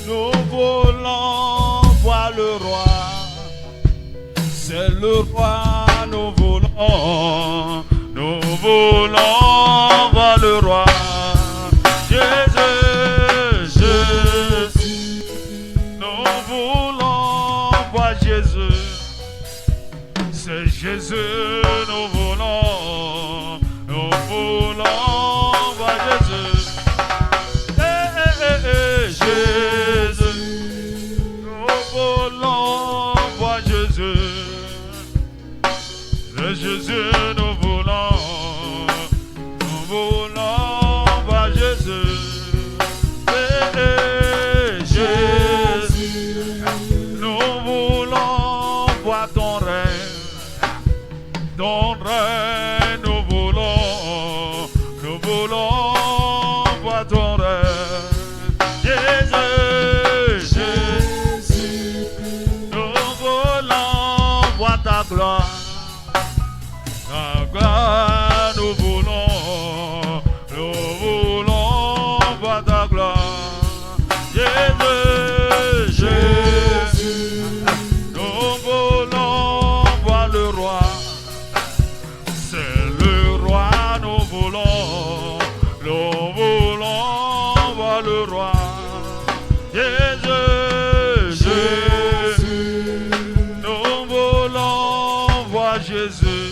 Nous voulons voir le roi. C'est le roi, nous voulons voir le roi. Jésus, Jésus, nous voulons voir Jésus. C'est Jésus, nous voulons voir Jésus. Jésus, nous voulons voir Jésus. C'est Jésus, nous voulons voir Jésus. Jésus, nous voulons voir ton règne. Ton règne, nous voulons voir ton règne. Jésus, Jésus, nous voulons voir ta gloire. Ta gloire, nous voulons voir ta gloire. Jésus, Jésus, nous voulons voir le roi. C'est le roi, nous voulons voir le roi. Jésus, Jésus, nous voulons voir Jésus.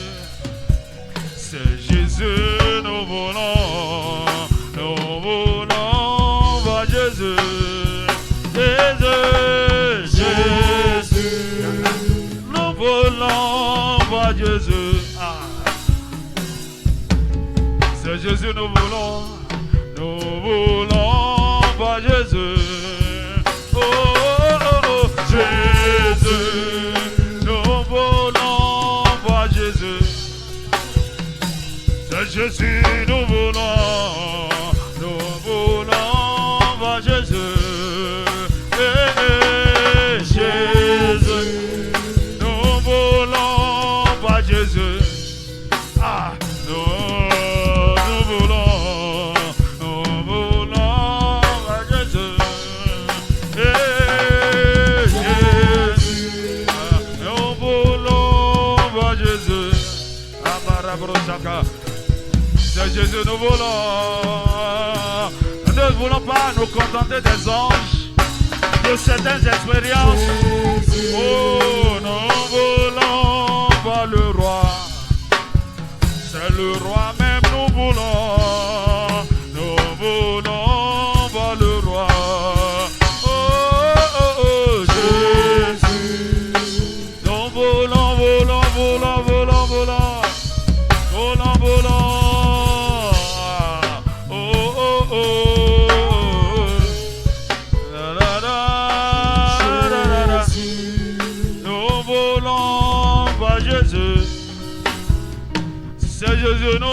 C'est Jésus, nous voulons voir Jésus. Jésus, Jésus, nous voulons voir Jésus. C'est Jésus, nous voulons voir Jésus. Oh, oh, oh, Jésus, nous voulons voir Jésus. C'est Jésus, nous voulons voir Jésus. Jésus, nous voulons voir Jésus. Nous voulons voir Jésus. Jésus, nous voulons voir Jésus. C'est Jésus, nous voulons. Nous ne voulons pas nous contenter des anges, de certaines expériences. Oh, nous voulons voir le roi. C'est le roi même, nous voulons voir le roi. Oh, oh, oh, Jésus, nous voulons oh, oh, oh, la, la, la, la, la, la. Nous voulons voir Jésus. C'est Jésus, nous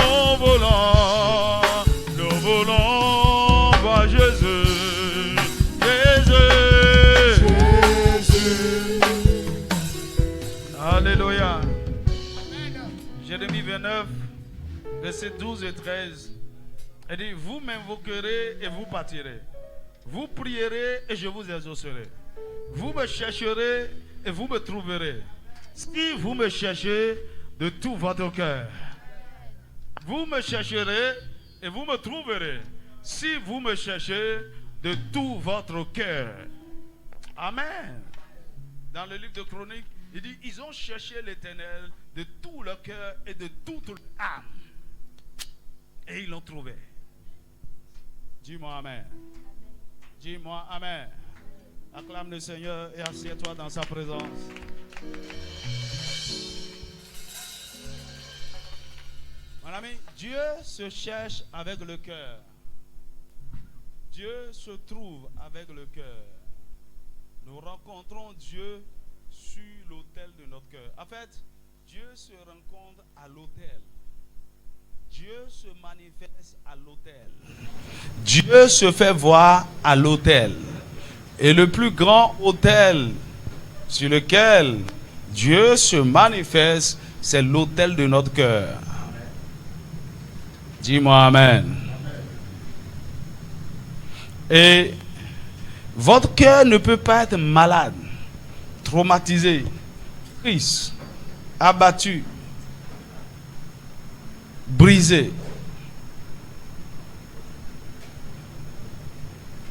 voulons voir Jésus. Jésus, Jésus. Alléluia. Jérémie 29, versets 12 et 13. Elle dit, vous m'invoquerez et vous partirez. Vous prierez et je vous exaucerai. Vous me chercherez et vous me trouverez. Si vous me cherchez de tout votre cœur. Vous me chercherez et vous me trouverez. Si vous me cherchez de tout votre cœur. Amen. Dans le livre de Chroniques, il dit, ils ont cherché l'Éternel de tout leur cœur et de toute leur âme. Et ils l'ont trouvé. Dis-moi Amen. Dis-moi Amen. Acclame le Seigneur et assieds-toi dans sa présence. Mon ami, Dieu se cherche avec le cœur. Dieu se trouve avec le cœur. Nous rencontrons Dieu sur l'autel de notre cœur. En fait, Dieu se rencontre à l'autel. Dieu se manifeste à l'autel. Dieu se fait voir à l'autel. Et le plus grand autel sur lequel Dieu se manifeste, c'est l'autel de notre cœur. Dis-moi Amen. Et Votre cœur ne peut pas être malade, traumatisé, triste, abattu, brisé.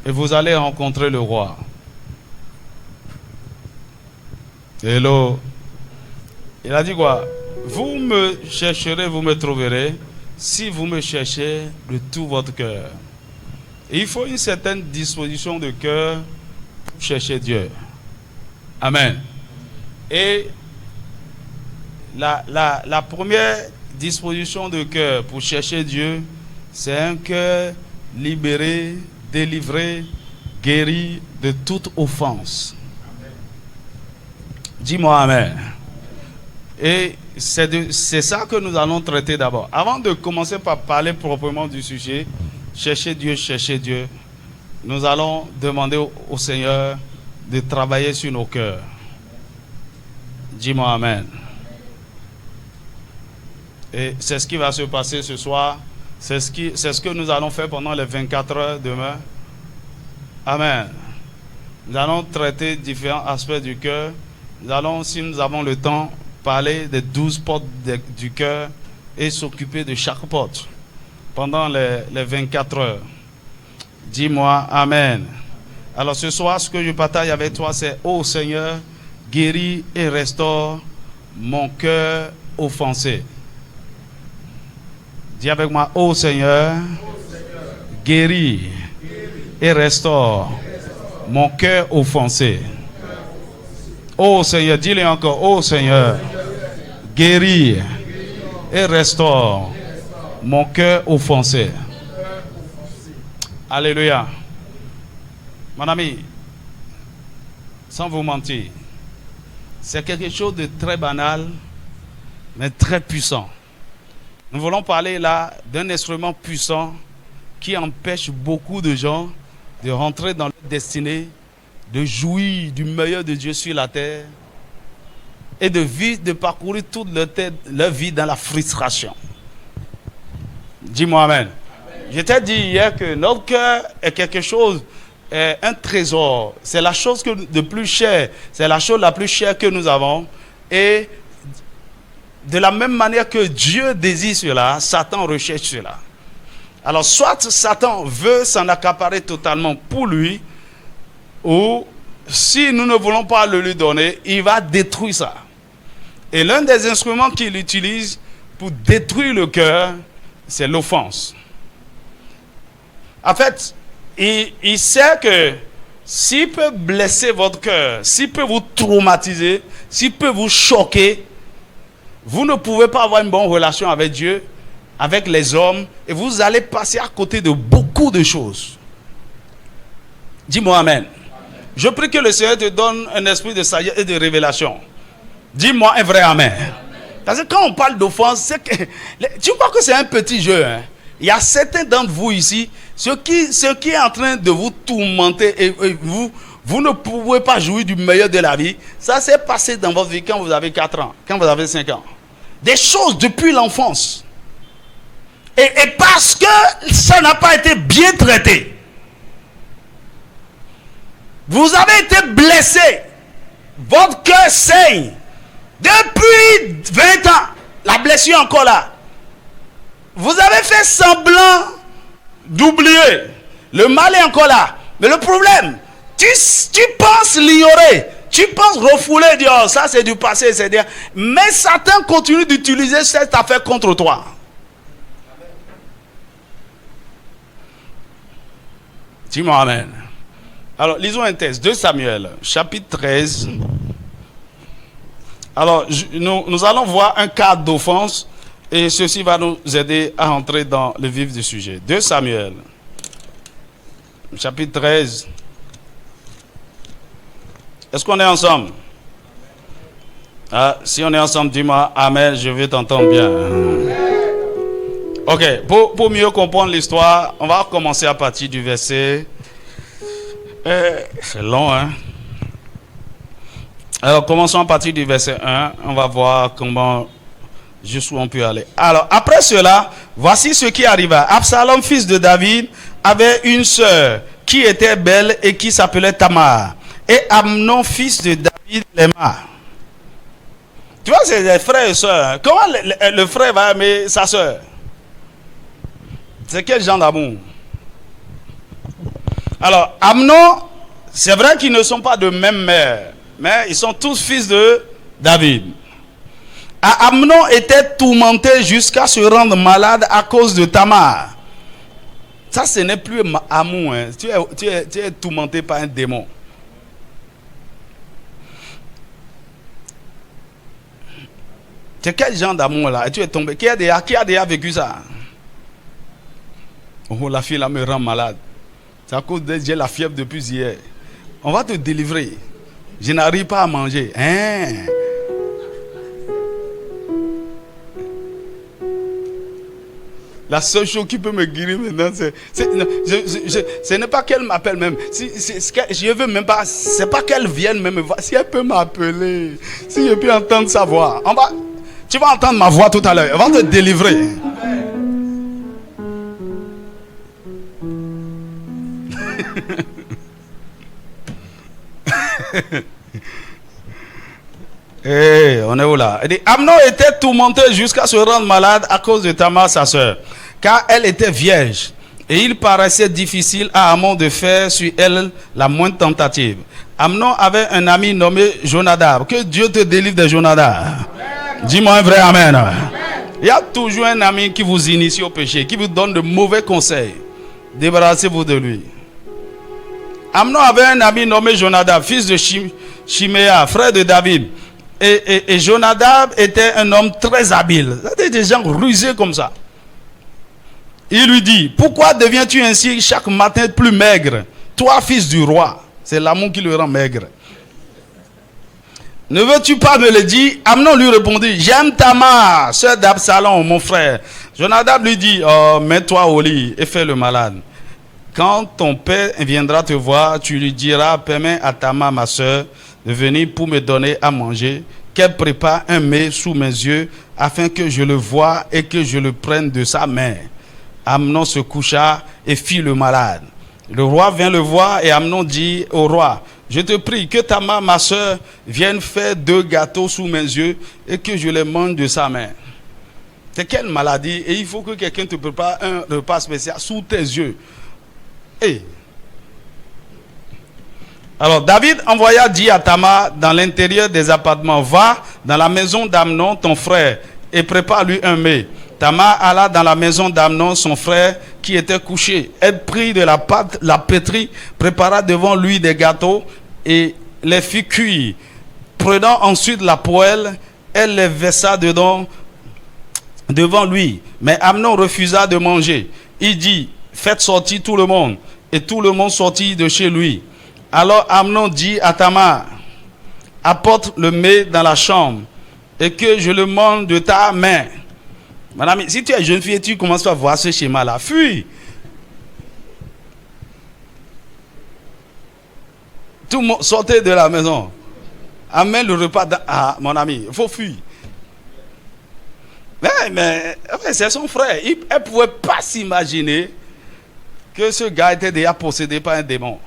Et vous allez rencontrer le roi. Hello. Il a dit quoi? Vous me chercherez, vous me trouverez, si vous me cherchez de tout votre cœur. Et il faut une certaine disposition de cœur pour chercher Dieu. Amen. Et la première disposition de cœur pour chercher Dieu, c'est un cœur libéré, délivré, guéri de toute offense. Dis-moi Amen. Et c'est ça que nous allons traiter d'abord. Avant de commencer par parler proprement du sujet, chercher Dieu, nous allons demander au Seigneur de travailler sur nos cœurs. Dis-moi Amen. Et c'est ce qui va se passer ce soir. C'est ce que nous allons faire pendant les 24 heures demain. Amen. Nous allons traiter différents aspects du cœur. Nous allons, si nous avons le temps, parler des 12 portes du cœur et s'occuper de chaque porte pendant les 24 heures. Dis-moi Amen. Alors ce soir, ce que je partage avec toi, c'est « Ô Seigneur, guéris et restaure mon cœur offensé ». Dis avec moi « Ô Seigneur, guéris et restaure mon cœur offensé ». Ô Seigneur, dis-le encore, ô Seigneur, guéris et restaure mon cœur offensé. Alléluia. Mon ami, sans vous mentir, c'est quelque chose de très banal, mais très puissant. Nous voulons parler là d'un instrument puissant qui empêche beaucoup de gens de rentrer dans leur destinée, de jouir du meilleur de Dieu sur la terre et de vivre, de parcourir toute leur vie dans la frustration. Dis-moi Amen. Je t'ai dit hier que notre cœur est quelque chose, un trésor. C'est la chose de plus chère, c'est la chose la plus chère que nous avons. Et de la même manière que Dieu désire cela, Satan recherche cela. Alors soit Satan veut s'en accaparer totalement pour lui, ou si nous ne voulons pas le lui donner, il va détruire ça. Et l'un des instruments qu'il utilise pour détruire le cœur, c'est l'offense. En fait, il sait que s'il peut blesser votre cœur, s'il peut vous traumatiser, s'il peut vous choquer, vous ne pouvez pas avoir une bonne relation avec Dieu, avec les hommes, et vous allez passer à côté de beaucoup de choses. Dis-moi Amen. Je prie que le Seigneur te donne un esprit de sagesse et de révélation. Dis-moi un vrai Amen. Parce que quand on parle d'offense, c'est que, tu crois que c'est un petit jeu. Hein? Il y a certains d'entre vous ici, ce qui est en train de vous tourmenter et vous ne pouvez pas jouir du meilleur de la vie. Ça s'est passé dans votre vie quand vous avez 4 ans, quand vous avez 5 ans. Des choses depuis l'enfance. Et parce que ça n'a pas été bien traité. Vous avez été blessé. Votre cœur saigne. Depuis 20 ans. La blessure est encore là. Vous avez fait semblant d'oublier. Le mal est encore là. Mais le problème, tu penses l'ignorer. Tu penses refouler, dire oh, ça c'est du passé. Mais Satan continue d'utiliser cette affaire contre toi. Dis-moi Amen. Alors, lisons un texte, 2 Samuel, chapitre 13. Alors, nous allons voir un cas d'offense et ceci va nous aider à entrer dans le vif du sujet. 2 Samuel, chapitre 13. Est-ce qu'on est ensemble? Ah, si on est ensemble, dis-moi Amen, je vais t'entendre bien. Ok, pour mieux comprendre l'histoire, on va commencer à partir du verset... c'est long, hein? Alors, commençons à partir du verset 1. On va voir comment, jusqu'où on peut aller. Alors, après cela, voici ce qui arriva. Absalom, fils de David, avait une sœur qui était belle et qui s'appelait Tamar. Et Amnon, fils de David, l'aima. Tu vois, c'est des frères et sœurs. Comment le frère va aimer sa sœur? C'est quel genre d'amour? Alors, Amnon, c'est vrai qu'ils ne sont pas de même mère, mais ils sont tous fils de David. Amnon était tourmenté jusqu'à se rendre malade à cause de Tamar. Ça, ce n'est plus amour. Hein. Tu es tourmenté par un démon. C'est quel genre d'amour là? Et tu es tombé. Qui a déjà vécu ça? Oh, la fille là me rend malade. C'est à cause de j'ai la fièvre depuis hier. On va te délivrer. Je n'arrive pas à manger. Hein? La seule chose qui peut me guérir maintenant, ce n'est pas qu'elle m'appelle même. Je veux même pas. C'est pas qu'elle vienne même me voir. Si elle peut m'appeler, si je peux entendre sa voix, tu vas entendre ma voix tout à l'heure. On va te délivrer. Hey, on est où là? Amnon était tourmenté jusqu'à se rendre malade à cause de Tamar, sa soeur, car elle était vierge. Et il paraissait difficile à Amnon de faire sur elle la moindre tentative. Amnon avait un ami nommé Jonadab. Que Dieu te délivre de Jonadab. Dis-moi un vrai amen. Il y a toujours un ami qui vous initie au péché, qui vous donne de mauvais conseils. Débarrassez-vous de lui. Amnon avait un ami nommé Jonadab, fils de Chiméa, frère de David. Et Jonadab était un homme très habile. C'était des gens rusés comme ça. Il lui dit, pourquoi deviens-tu ainsi chaque matin plus maigre? Toi, fils du roi. C'est l'amour qui le rend maigre. Ne veux-tu pas me le dire? Amnon lui répondit, j'aime Tamar, sœur d'Absalom, mon frère. Jonadab lui dit, oh, mets-toi au lit et fais le malade. Quand ton père viendra te voir, tu lui diras, permets à Tamar, ma sœur, de venir pour me donner à manger, qu'elle prépare un mets sous mes yeux, afin que je le voie et que je le prenne de sa main. Amnon se coucha et fit le malade. Le roi vint le voir et Amnon dit au roi, je te prie que Tamar, ma soeur, vienne faire 2 gâteaux sous mes yeux et que je les mange de sa main. C'est quelle maladie? Et il faut que quelqu'un te prépare un repas spécial sous tes yeux. Hey. Alors David envoya dire à Tamar dans l'intérieur des appartements, va dans la maison d'Amnon, ton frère, et prépare-lui un mets. Tamar alla dans la maison d'Amnon, son frère, qui était couché. Elle prit de la pâte, la pétrit, prépara devant lui des gâteaux et les fit cuire. Prenant ensuite la poêle, elle les versa devant lui. Mais Amnon refusa de manger. Il dit, faites sortir tout le monde. Et tout le monde sortit de chez lui. Alors Amnon dit à Tamar, apporte le mets dans la chambre et que je le mange de ta main. Madame, si tu es jeune fille et tu commences à voir ce schéma-là, fuis. Tout le monde sortez de la maison. Amène le repas. Ah, mon ami, il faut fuir. Mais c'est son frère. Elle ne pouvait pas s'imaginer que ce gars était déjà possédé par un démon.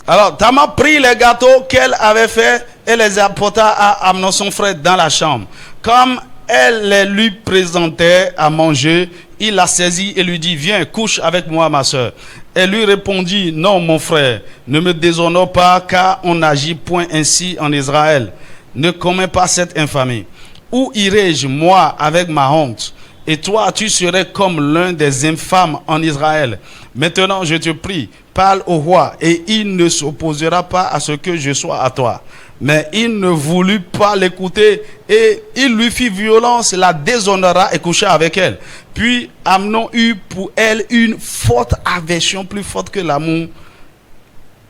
Alors, Tamar prit les gâteaux qu'elle avait fait et les apporta à Amnon, son frère, dans la chambre. Comme elle les lui présentait à manger, il la saisit et lui dit, viens, couche avec moi, ma soeur. Elle lui répondit, non, mon frère, ne me déshonore pas, car on n'agit point ainsi en Israël. Ne commets pas cette infamie. Où irai-je, moi, avec ma honte? Et toi, tu serais comme l'un des infâmes en Israël. Maintenant, je te prie, parle au roi, et il ne s'opposera pas à ce que je sois à toi. Mais il ne voulut pas l'écouter, et il lui fit violence, la déshonora et coucha avec elle. Puis Amnon eut pour elle une forte aversion, plus forte que l'amour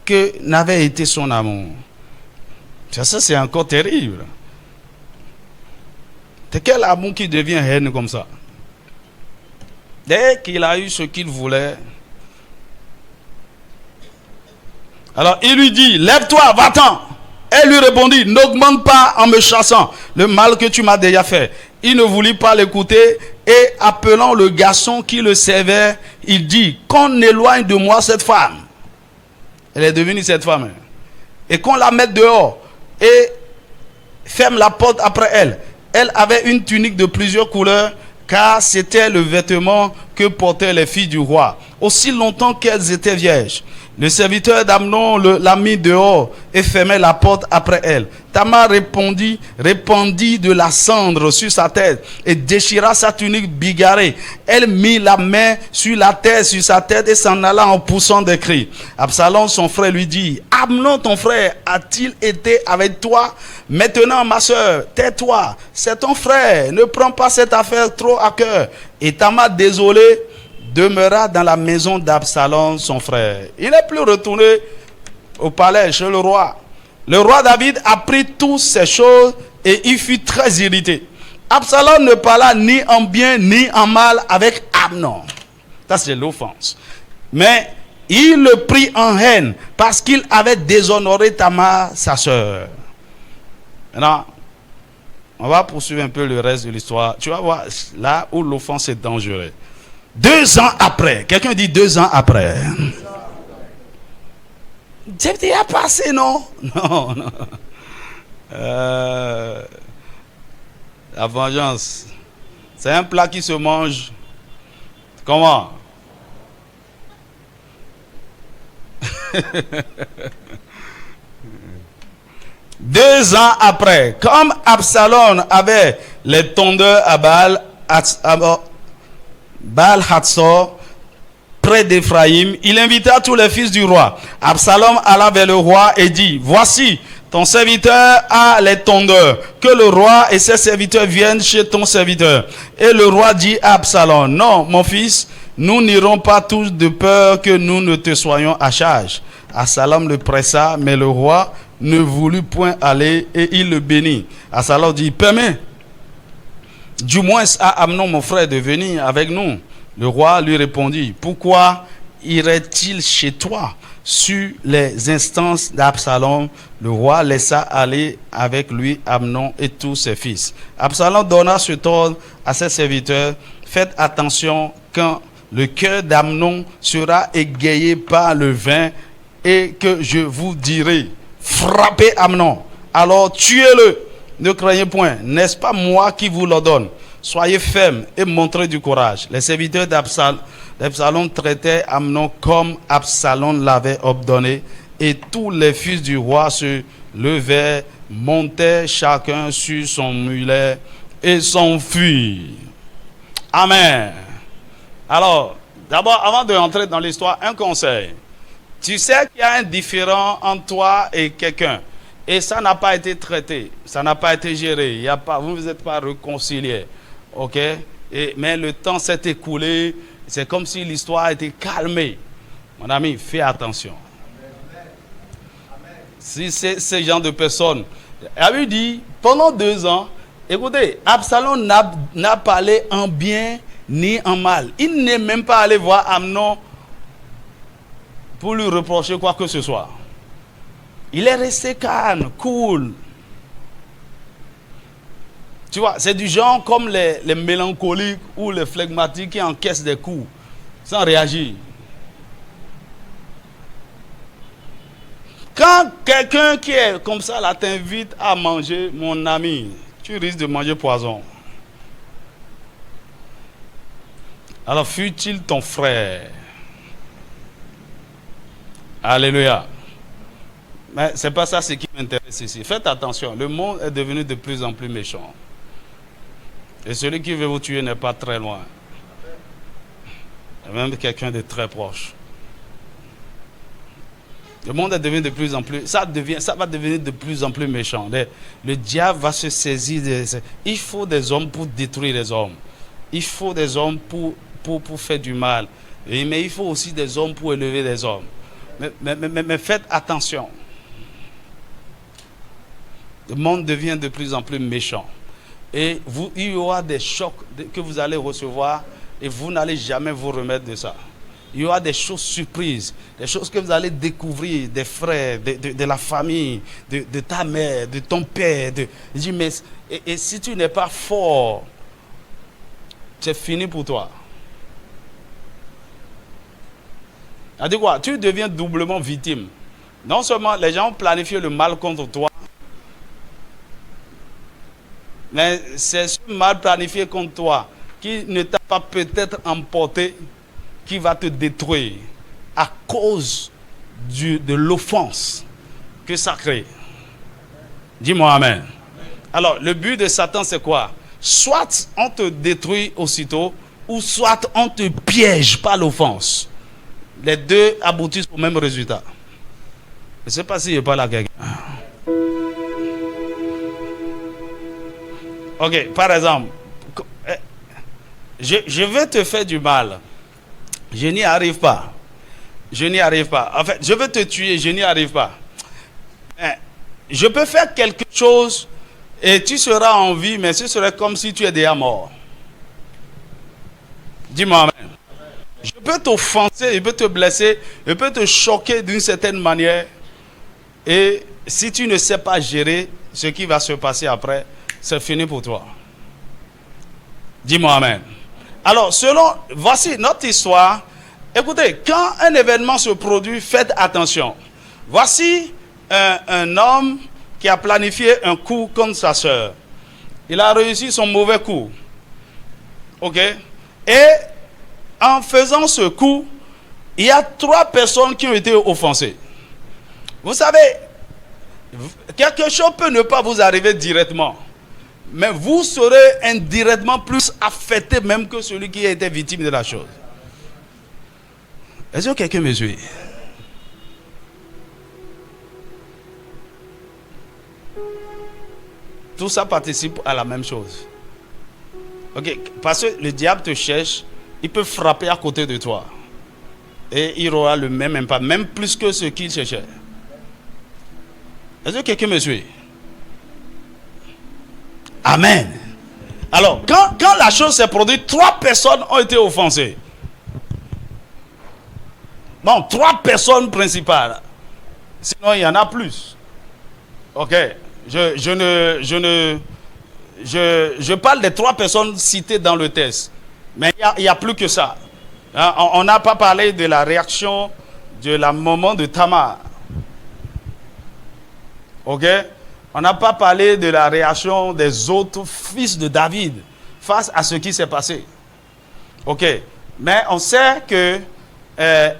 que n'avait été son amour. Ça, c'est encore terrible. C'est quel amour qui devient haine comme ça? Dès qu'il a eu ce qu'il voulait, alors il lui dit, lève-toi, va-t'en. Elle lui répondit, n'augmente pas en me chassant le mal que tu m'as déjà fait. Il ne voulut pas l'écouter Et appelant le garçon qui le servait, il dit, qu'on éloigne de moi cette femme. Elle est devenue cette femme. Et qu'on la mette dehors. Et ferme la porte après elle. Elle avait une tunique de plusieurs couleurs, car c'était le vêtement que portaient les filles du roi, aussi longtemps qu'elles étaient vierges. Le serviteur d'Amnon l'a mis dehors et fermait la porte après elle. Tamar répandit de la cendre sur sa tête et déchira sa tunique bigarrée. Elle mit la main sur sa tête et s'en alla en poussant des cris. Absalom, son frère, lui dit, Amnon, ton frère, a-t-il été avec toi? Maintenant, ma soeur, tais-toi, c'est ton frère, ne prends pas cette affaire trop à cœur. Et Tamar, désolé, demeura dans la maison d'Absalom, son frère. Il n'est plus retourné au palais chez le roi. Le roi David apprit toutes ces choses et il fut très irrité. Absalom ne parla ni en bien ni en mal avec Amnon. Ça, c'est l'offense. Mais il le prit en haine parce qu'il avait déshonoré Tamar, sa soeur. Maintenant, on va poursuivre un peu le reste de l'histoire. Tu vas voir là où l'offense est dangereuse. 2 ans après, quelqu'un dit 2 ans après. C'est déjà passé, non? Non, non. La vengeance, c'est un plat qui se mange. Comment? Deux ans après, comme Absalom avait les tondeurs à Baal-Hatzor, près d'Éphraïm, il invita tous les fils du roi. Absalom alla vers le roi et dit, voici, ton serviteur a les tondeurs, que le roi et ses serviteurs viennent chez ton serviteur. Et le roi dit à Absalom, non, mon fils, nous n'irons pas tous de peur que nous ne te soyons à charge. Absalom le pressa, mais le roi ne voulut point aller et il le bénit. Absalom dit, permets du moins à Amnon mon frère de venir avec nous. Le roi lui répondit, pourquoi irait-il chez toi? Sur les instances d'Absalom, le roi laissa aller avec lui Amnon et tous ses fils. Absalom donna cet ordre à ses serviteurs, faites attention quand le cœur d'Amnon sera égayé par le vin et que je vous dirai, frappez Amnon, alors tuez-le, ne craignez point, n'est-ce pas moi qui vous l'ordonne? Soyez fermes et montrez du courage. Les serviteurs d'Absalom traitaient Amnon comme Absalom l'avait ordonné, et tous les fils du roi se levaient, montaient chacun sur son mulet et s'enfuirent. Amen. Alors, d'abord, avant de rentrer dans l'histoire, un conseil. Tu sais qu'il y a un différend entre toi et quelqu'un. Et ça n'a pas été traité. Ça n'a pas été géré. Il y a pas, vous ne vous êtes pas réconciliés. OK? Mais le temps s'est écoulé. C'est comme si l'histoire a été calmée. Mon ami, fais attention. Si c'est ce genre de personnes. Il avait dit, pendant 2 ans, écoutez, Absalom n'a parlé en bien ni en mal. Il n'est même pas allé voir Amnon pour lui reprocher quoi que ce soit. Il est resté calme, cool. Tu vois, c'est du genre comme les mélancoliques ou les flegmatiques qui encaissent des coups sans réagir. Quand quelqu'un qui est comme ça là t'invite à manger, mon ami, tu risques de manger poison. Alors fût-il ton frère. Alléluia. Mais c'est pas ça ce qui m'intéresse ici. Faites attention, le monde est devenu de plus en plus méchant. Et celui qui veut vous tuer n'est pas très loin. Et même quelqu'un de très proche. Le monde est devenu de plus en plus... Ça va devenir de plus en plus méchant. Le diable va se saisir il faut des hommes pour détruire les hommes. Il faut des hommes pour faire du mal. Mais il faut aussi des hommes pour élever des hommes. Mais faites attention. Le monde devient de plus en plus méchant. Et il y aura des chocs que vous allez recevoir et vous n'allez jamais vous remettre de ça. Il y aura des choses surprises, des choses que vous allez découvrir, des frères, de la famille, de ta mère, de ton père. Et si tu n'es pas fort c'est fini pour toi. C'est-à-dire quoi? Tu deviens doublement victime. Non seulement les gens ont planifié le mal contre toi, mais c'est ce mal planifié contre toi qui ne t'a pas peut-être emporté, qui va te détruire à cause de l'offense que ça crée. Dis-moi amen. Alors, le but de Satan, c'est quoi? Soit on te détruit aussitôt, ou soit on te piège par l'offense. Les deux aboutissent au même résultat. Je ne sais pas si je parle à quelqu'un. Ok, par exemple, je veux te faire du mal. Je n'y arrive pas. Je n'y arrive pas. En fait, je veux te tuer, je n'y arrive pas. Je peux faire quelque chose et tu seras en vie, mais ce serait comme si tu es déjà mort. Dis-moi amen. Je peux t'offenser, je peux te blesser, je peux te choquer d'une certaine manière. Et si tu ne sais pas gérer ce qui va se passer après, c'est fini pour toi. Dis-moi amen. Alors, voici notre histoire. Écoutez, quand un événement se produit, faites attention. Voici un homme qui a planifié un coup contre sa soeur. Il a réussi son mauvais coup. Ok? Et en faisant ce coup, il y a 3 personnes qui ont été offensées. Vous savez, quelque chose peut ne pas vous arriver directement, mais vous serez indirectement plus affecté même que celui qui a été victime de la chose. Est-ce que quelqu'un me suit? Tout ça participe à la même chose. Ok, parce que le diable te cherche, il peut frapper à côté de toi. Et il aura le même impact, même plus que ce qu'il cherchait. Est-ce que quelqu'un me suit? Amen. Alors, quand la chose s'est produite, 3 personnes ont été offensées. Bon, 3 personnes principales. Sinon, il y en a plus. Ok. Je parle des 3 personnes citées dans le texte. Mais il y a plus que ça. Hein, on n'a pas parlé de la réaction de la maman de Tamar. Ok? On n'a pas parlé de la réaction des autres fils de David face à ce qui s'est passé. Ok? Mais on sait que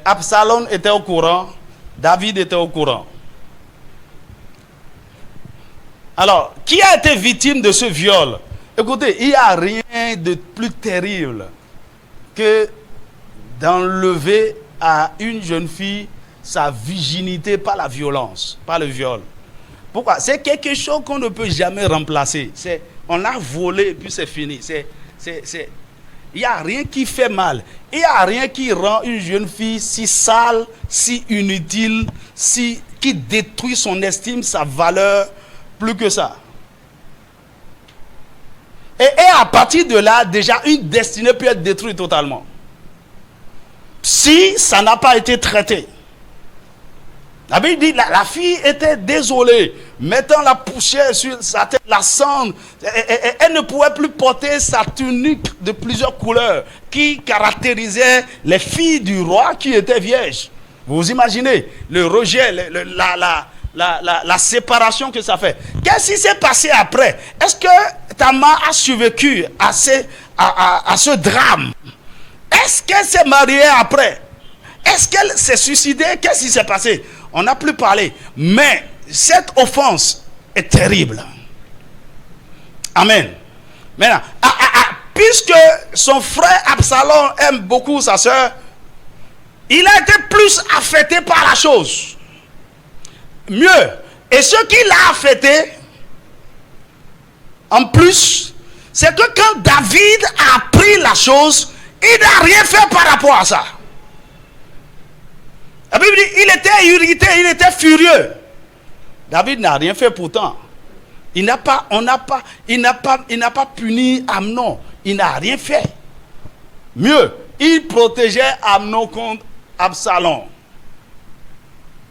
Absalom était au courant, David était au courant. Alors, qui a été victime de ce viol? Écoutez, il n'y a rien de plus terrible que d'enlever à une jeune fille sa virginité par la violence, par le viol. Pourquoi? C'est quelque chose qu'on ne peut jamais remplacer. On a volé et puis c'est fini. Il n'y a rien qui fait mal. Il n'y a rien qui rend une jeune fille si sale, si inutile, qui détruit son estime, sa valeur, plus que ça. Et à partir de là, déjà, une destinée peut être détruite totalement. Si ça n'a pas été traité. La Bible dit, la fille était désolée, mettant la poussière sur sa tête, la cendre. Elle ne pouvait plus porter sa tunique de plusieurs couleurs qui caractérisait les filles du roi qui étaient vierges. Vous imaginez le rejet, la séparation que ça fait. Qu'est-ce qui s'est passé après? Est-ce que Tamar a survécu à ce drame? Est-ce qu'elle s'est mariée après? Est-ce qu'elle s'est suicidée? Qu'est-ce qui s'est passé? On n'a plus parlé. Mais cette offense est terrible. Amen. Maintenant, puisque son frère Absalom aime beaucoup sa soeur, il a été plus affecté par la chose. Mieux. Et ce qui l'a affecté, en plus, c'est que quand David a appris la chose, il n'a rien fait par rapport à ça. La Bible dit, il était irrité, il était furieux. David n'a rien fait pourtant. Il n'a pas puni Amnon. Il n'a rien fait. Mieux, il protégeait Amnon contre Absalom.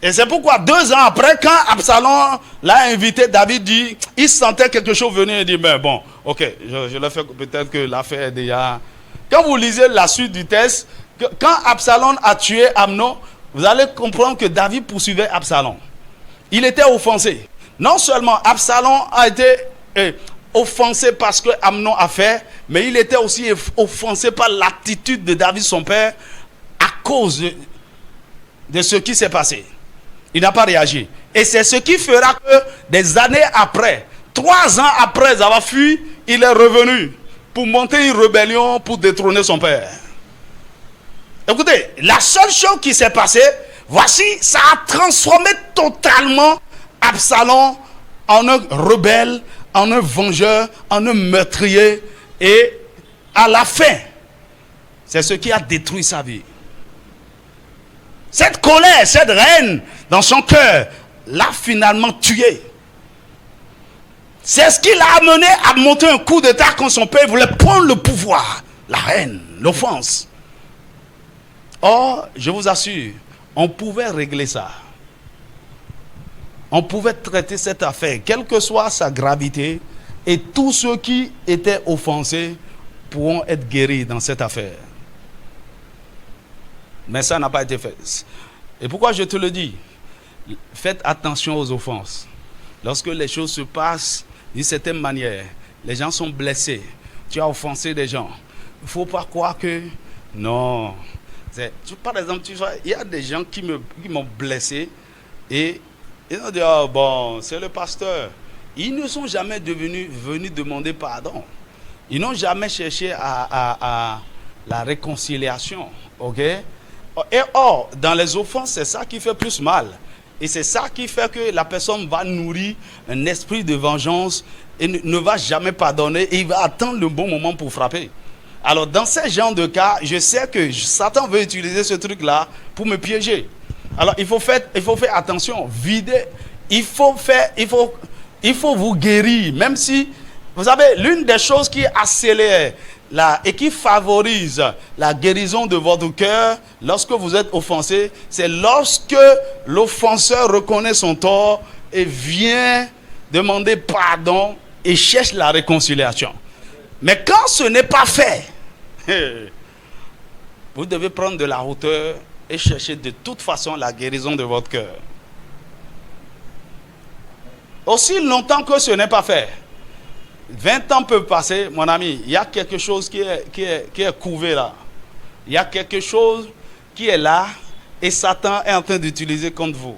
Et c'est pourquoi 2 ans après, quand Absalom l'a invité, David dit, il sentait quelque chose venir et dit, ben bon, ok, je le fais, peut-être que l'affaire est déjà Quand vous lisez la suite du texte, quand Absalom a tué Amnon, vous allez comprendre que David poursuivait Absalom. Il était offensé. Non seulement Absalom a été offensé parce que Amnon a fait, mais il était aussi offensé par l'attitude de David, son père, à cause de ce qui s'est passé. Il n'a pas réagi. Et c'est ce qui fera que des années après, 3 ans après avoir fui, il est revenu pour monter une rébellion pour détrôner son père. Écoutez, la seule chose qui s'est passée, voici, ça a transformé totalement Absalom en un rebelle, en un vengeur, en un meurtrier. Et à la fin, c'est ce qui a détruit sa vie. Cette colère, cette haine dans son cœur l'a finalement tué. C'est ce qui l'a amené à monter un coup d'état quand son père voulait prendre le pouvoir. La haine, l'offense. Or, je vous assure, on pouvait régler ça. On pouvait traiter cette affaire, quelle que soit sa gravité, et tous ceux qui étaient offensés pourront être guéris dans cette affaire. Mais ça n'a pas été fait. Et pourquoi je te le dis? Faites attention aux offenses. Lorsque les choses se passent d'une certaine manière, les gens sont blessés, tu as offensé des gens, il ne faut pas croire que non. Par exemple, tu vois, il y a des gens qui m'ont blessé et ils ont dit, oh, bon, c'est le pasteur. Ils ne sont jamais venus demander pardon. Ils n'ont jamais cherché à la réconciliation. Ok? Et or, dans les offenses, c'est ça qui fait plus mal. Et c'est ça qui fait que la personne va nourrir un esprit de vengeance et ne va jamais pardonner et il va attendre le bon moment pour frapper. Alors dans ce genre de cas, je sais que Satan veut utiliser ce truc-là pour me piéger. Alors il faut faire attention, vider, il faut vous guérir, même si, vous savez, l'une des choses qui accélère et qui favorise la guérison de votre cœur lorsque vous êtes offensé, c'est lorsque l'offenseur reconnaît son tort et vient demander pardon et cherche la réconciliation. Mais quand ce n'est pas fait, vous devez prendre de la hauteur et chercher de toute façon la guérison de votre cœur. Aussi longtemps que ce n'est pas fait, 20 ans peuvent passer, mon ami, il y a quelque chose qui est couvé là. Il y a quelque chose qui est là et Satan est en train d'utiliser contre vous.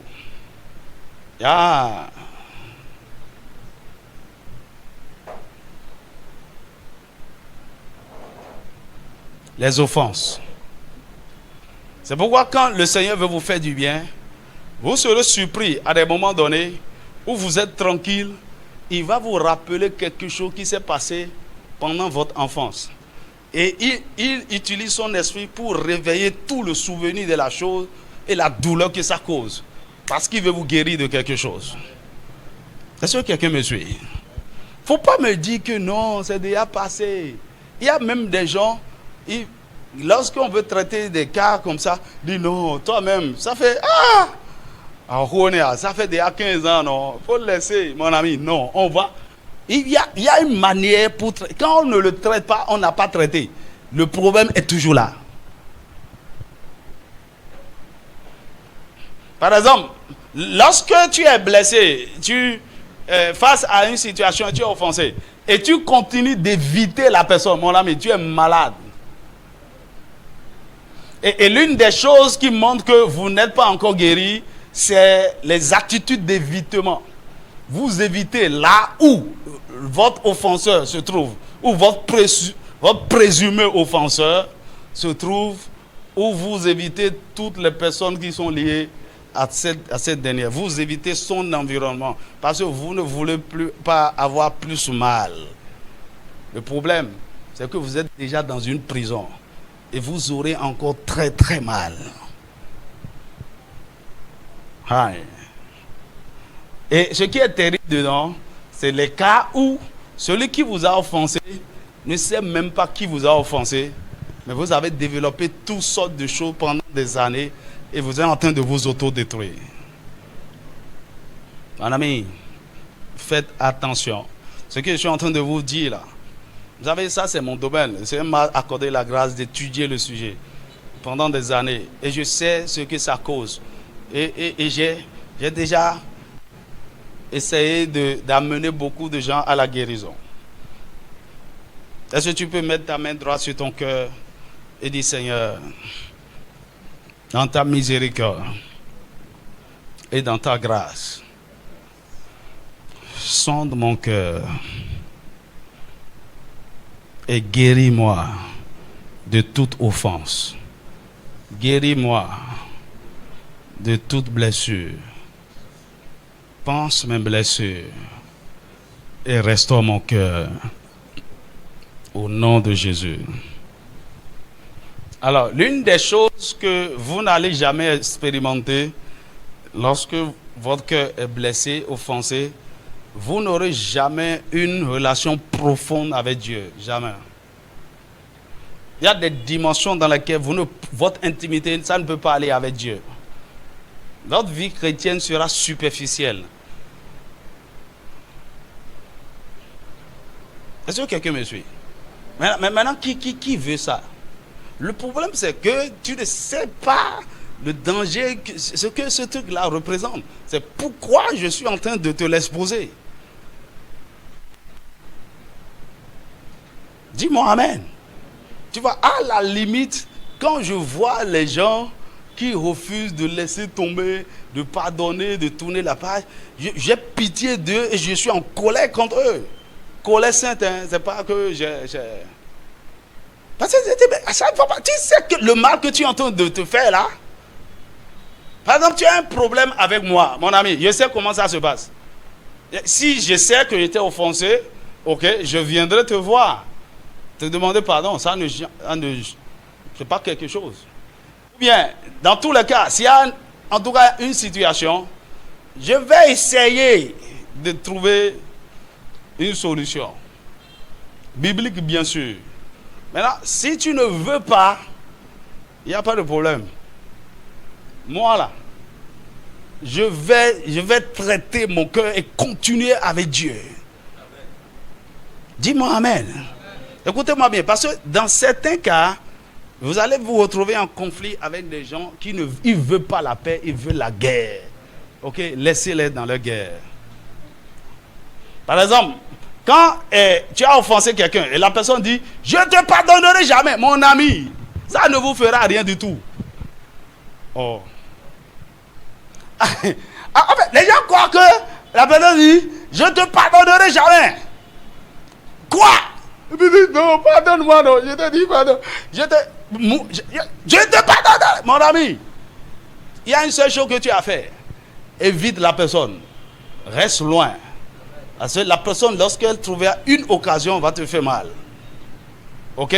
Les offenses. C'est pourquoi quand le Seigneur veut vous faire du bien, vous serez surpris à des moments donnés où vous êtes tranquille. Il va vous rappeler quelque chose qui s'est passé pendant votre enfance. Et il utilise son esprit pour réveiller tout le souvenir de la chose et la douleur que ça cause. Parce qu'il veut vous guérir de quelque chose. Est-ce que quelqu'un me suit? Il ne faut pas me dire que non, c'est déjà passé. Il y a même des gens, lorsqu'on veut traiter des cas comme ça, dit non, toi-même, ça fait... ça fait déjà 15 ans, non. Il faut le laisser, mon ami. Non, on va. Il y a une manière pour... Quand on ne le traite pas, on n'a pas traité. Le problème est toujours là. Par exemple, lorsque tu es blessé, face à une situation, tu es offensé, et tu continues d'éviter la personne, mon ami, tu es malade. Et l'une des choses qui montre que vous n'êtes pas encore guéri, c'est les attitudes d'évitement. Vous évitez là où votre offenseur se trouve, où votre présumé offenseur se trouve, où vous évitez toutes les personnes qui sont liées à cette dernière. Vous évitez son environnement parce que vous ne voulez pas avoir plus mal. Le problème, c'est que vous êtes déjà dans une prison et vous aurez encore très très mal. Et ce qui est terrible dedans, c'est les cas où celui qui vous a offensé ne sait même pas qui vous a offensé, mais vous avez développé toutes sortes de choses pendant des années et vous êtes en train de vous autodétruire. Mon ami, faites attention. Ce que je suis en train de vous dire là, Vous savez, ça c'est mon domaine. Le Seigneur m'a accordé la grâce d'étudier le sujet pendant des années. Et je sais ce que ça cause. Et j'ai déjà essayé d'amener beaucoup de gens à la guérison. Est-ce que tu peux mettre ta main droite sur ton cœur et dire, Seigneur, dans ta miséricorde et dans ta grâce, sonde mon cœur et guéris-moi de toute offense. Guéris-moi de toute blessure. Pense mes blessures et restaure mon cœur au nom de Jésus. Alors, l'une des choses que vous n'allez jamais expérimenter lorsque votre cœur est blessé, offensé, vous n'aurez jamais une relation profonde avec Dieu. Jamais. Il y a des dimensions dans lesquelles votre intimité, ça ne peut pas aller avec Dieu. Votre vie chrétienne sera superficielle. Est-ce que quelqu'un me suit? Mais maintenant, qui veut ça? Le problème, c'est que tu ne sais pas le danger, ce que ce truc-là représente. C'est pourquoi je suis en train de te l'exposer. Dis-moi Amen. Tu vois, à la limite, quand je vois les gens qui refusent de laisser tomber, de pardonner, de tourner la page, j'ai pitié d'eux et je suis en colère contre eux. Colère sainte, hein, c'est pas que Parce que à chaque fois, tu sais que le mal que tu es en train de te faire là, par exemple, tu as un problème avec moi, mon ami, je sais comment ça se passe. Si je sais que j'étais offensé, ok, je viendrai te voir, te demander pardon, ça ne c'est pas quelque chose. Ou bien, dans tous les cas, s'il y a en tout cas une situation, je vais essayer de trouver une solution. Biblique, bien sûr. Maintenant, si tu ne veux pas, il n'y a pas de problème. Moi, là, je vais traiter mon cœur et continuer avec Dieu. Dis-moi Amen. Écoutez-moi bien, parce que dans certains cas, vous allez vous retrouver en conflit avec des gens qui ne veulent pas la paix, ils veulent la guerre. Ok, laissez-les dans leur guerre. Par exemple, quand tu as offensé quelqu'un et la personne dit « Je ne te pardonnerai jamais, mon ami », ça ne vous fera rien du tout. Oh. En fait, les gens croient que la personne dit « Je ne te pardonnerai jamais ». Quoi? Non, pardonne-moi, non. Je te dis pardon. Je te pardonne, mon ami. Il y a une seule chose que tu as fait. Évite la personne. Reste loin. Parce que la personne, lorsqu'elle trouvera une occasion, va te faire mal. Ok?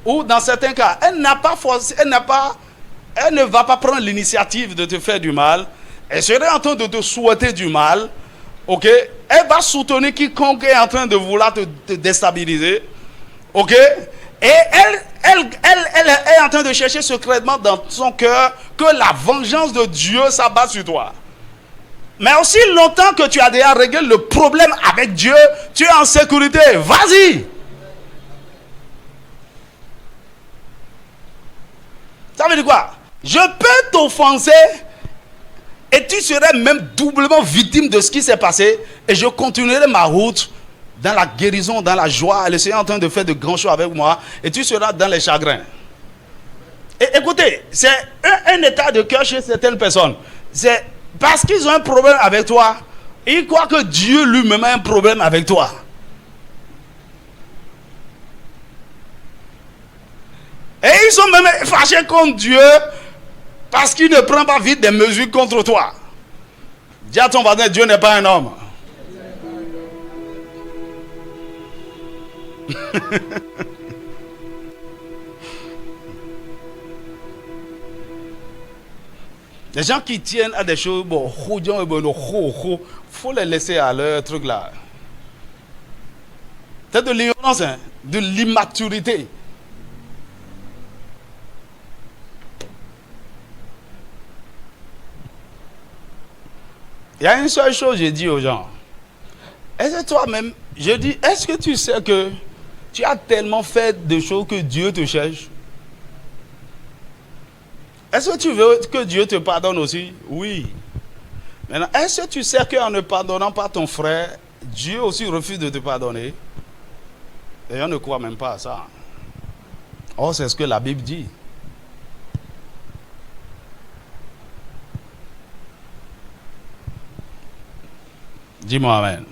Ou dans certains cas, elle ne va pas prendre l'initiative de te faire du mal. Elle serait en train de te souhaiter du mal. Ok? Elle va soutenir quiconque est en train de vouloir te déstabiliser. Ok? Et elle est en train de chercher secrètement dans son cœur que la vengeance de Dieu s'abat sur toi. Mais aussi longtemps que tu as déjà réglé le problème avec Dieu, tu es en sécurité. Vas-y. Ça veut dire quoi? Je peux t'offenser et tu serais même doublement victime de ce qui s'est passé et je continuerai ma route dans la guérison, dans la joie. Le Seigneur est en train de faire de grands choses avec moi et tu seras dans les chagrins. Et écoutez, c'est un état de cœur chez certaines personnes. C'est parce qu'ils ont un problème avec toi, ils croient que Dieu lui-même a un problème avec toi. Et ils sont même fâchés contre Dieu parce qu'il ne prend pas vite des mesures contre toi. Dis à ton voisin, Dieu n'est pas un homme. Les gens qui tiennent à des choses, bon, faut les laisser à leur truc là. C'est de l'ignorance, hein, de l'immaturité. Il y a une seule chose que je dis aux gens. Est-ce que toi-même, je dis, est-ce que tu sais que Tu as tellement fait de choses que Dieu te cherche. Est-ce que tu veux que Dieu te pardonne aussi? Oui. Maintenant, est-ce que tu sais qu'en ne pardonnant pas ton frère, Dieu aussi refuse de te pardonner? Et on ne croit même pas à ça. Oh, c'est ce que la Bible dit. Dis-moi amen.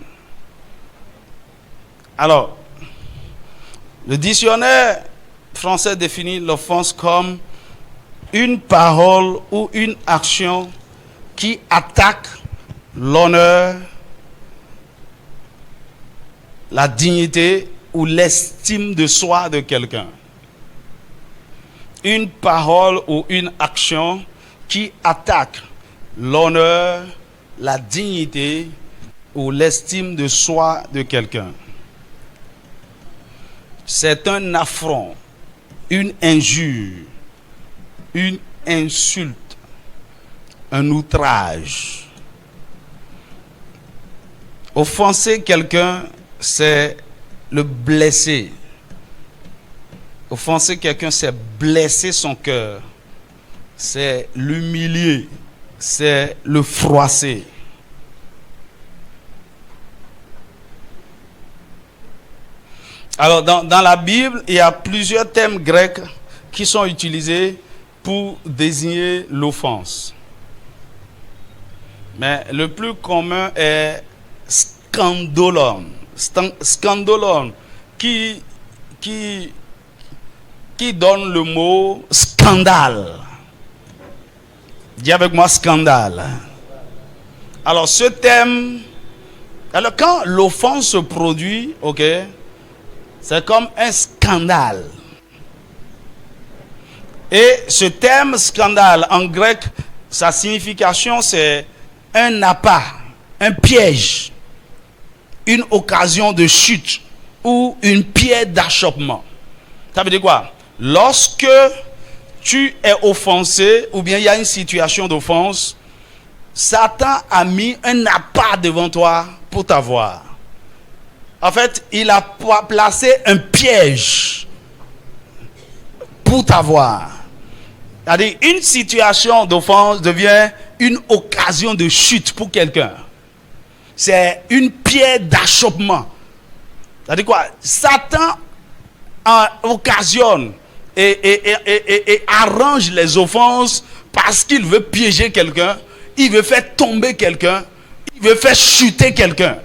Alors, le dictionnaire français définit l'offense comme une parole ou une action qui attaque l'honneur, la dignité ou l'estime de soi de quelqu'un. Une parole ou une action qui attaque l'honneur, la dignité ou l'estime de soi de quelqu'un. C'est un affront, une injure, une insulte, un outrage. Offenser quelqu'un, c'est le blesser. Offenser quelqu'un, c'est blesser son cœur. C'est l'humilier. C'est le froisser. Alors, dans la Bible, il y a plusieurs termes grecs qui sont utilisés pour désigner l'offense. Mais le plus commun est scandolon. Scandolon, qui donne le mot scandale. Dis avec moi scandale. Alors, ce terme, alors quand l'offense se produit, ok, c'est comme un scandale. Et ce terme scandale, en grec, sa signification c'est un appât, un piège, une occasion de chute ou une pierre d'achoppement. Ça veut dire quoi? Lorsque tu es offensé ou bien il y a une situation d'offense, Satan a mis un appât devant toi pour t'avoir. En fait, il a placé un piège pour t'avoir. C'est-à-dire, une situation d'offense devient une occasion de chute pour quelqu'un. C'est une pierre d'achoppement. C'est-à-dire quoi? Satan occasionne et arrange les offenses parce qu'il veut piéger quelqu'un, il veut faire tomber quelqu'un, il veut faire chuter quelqu'un.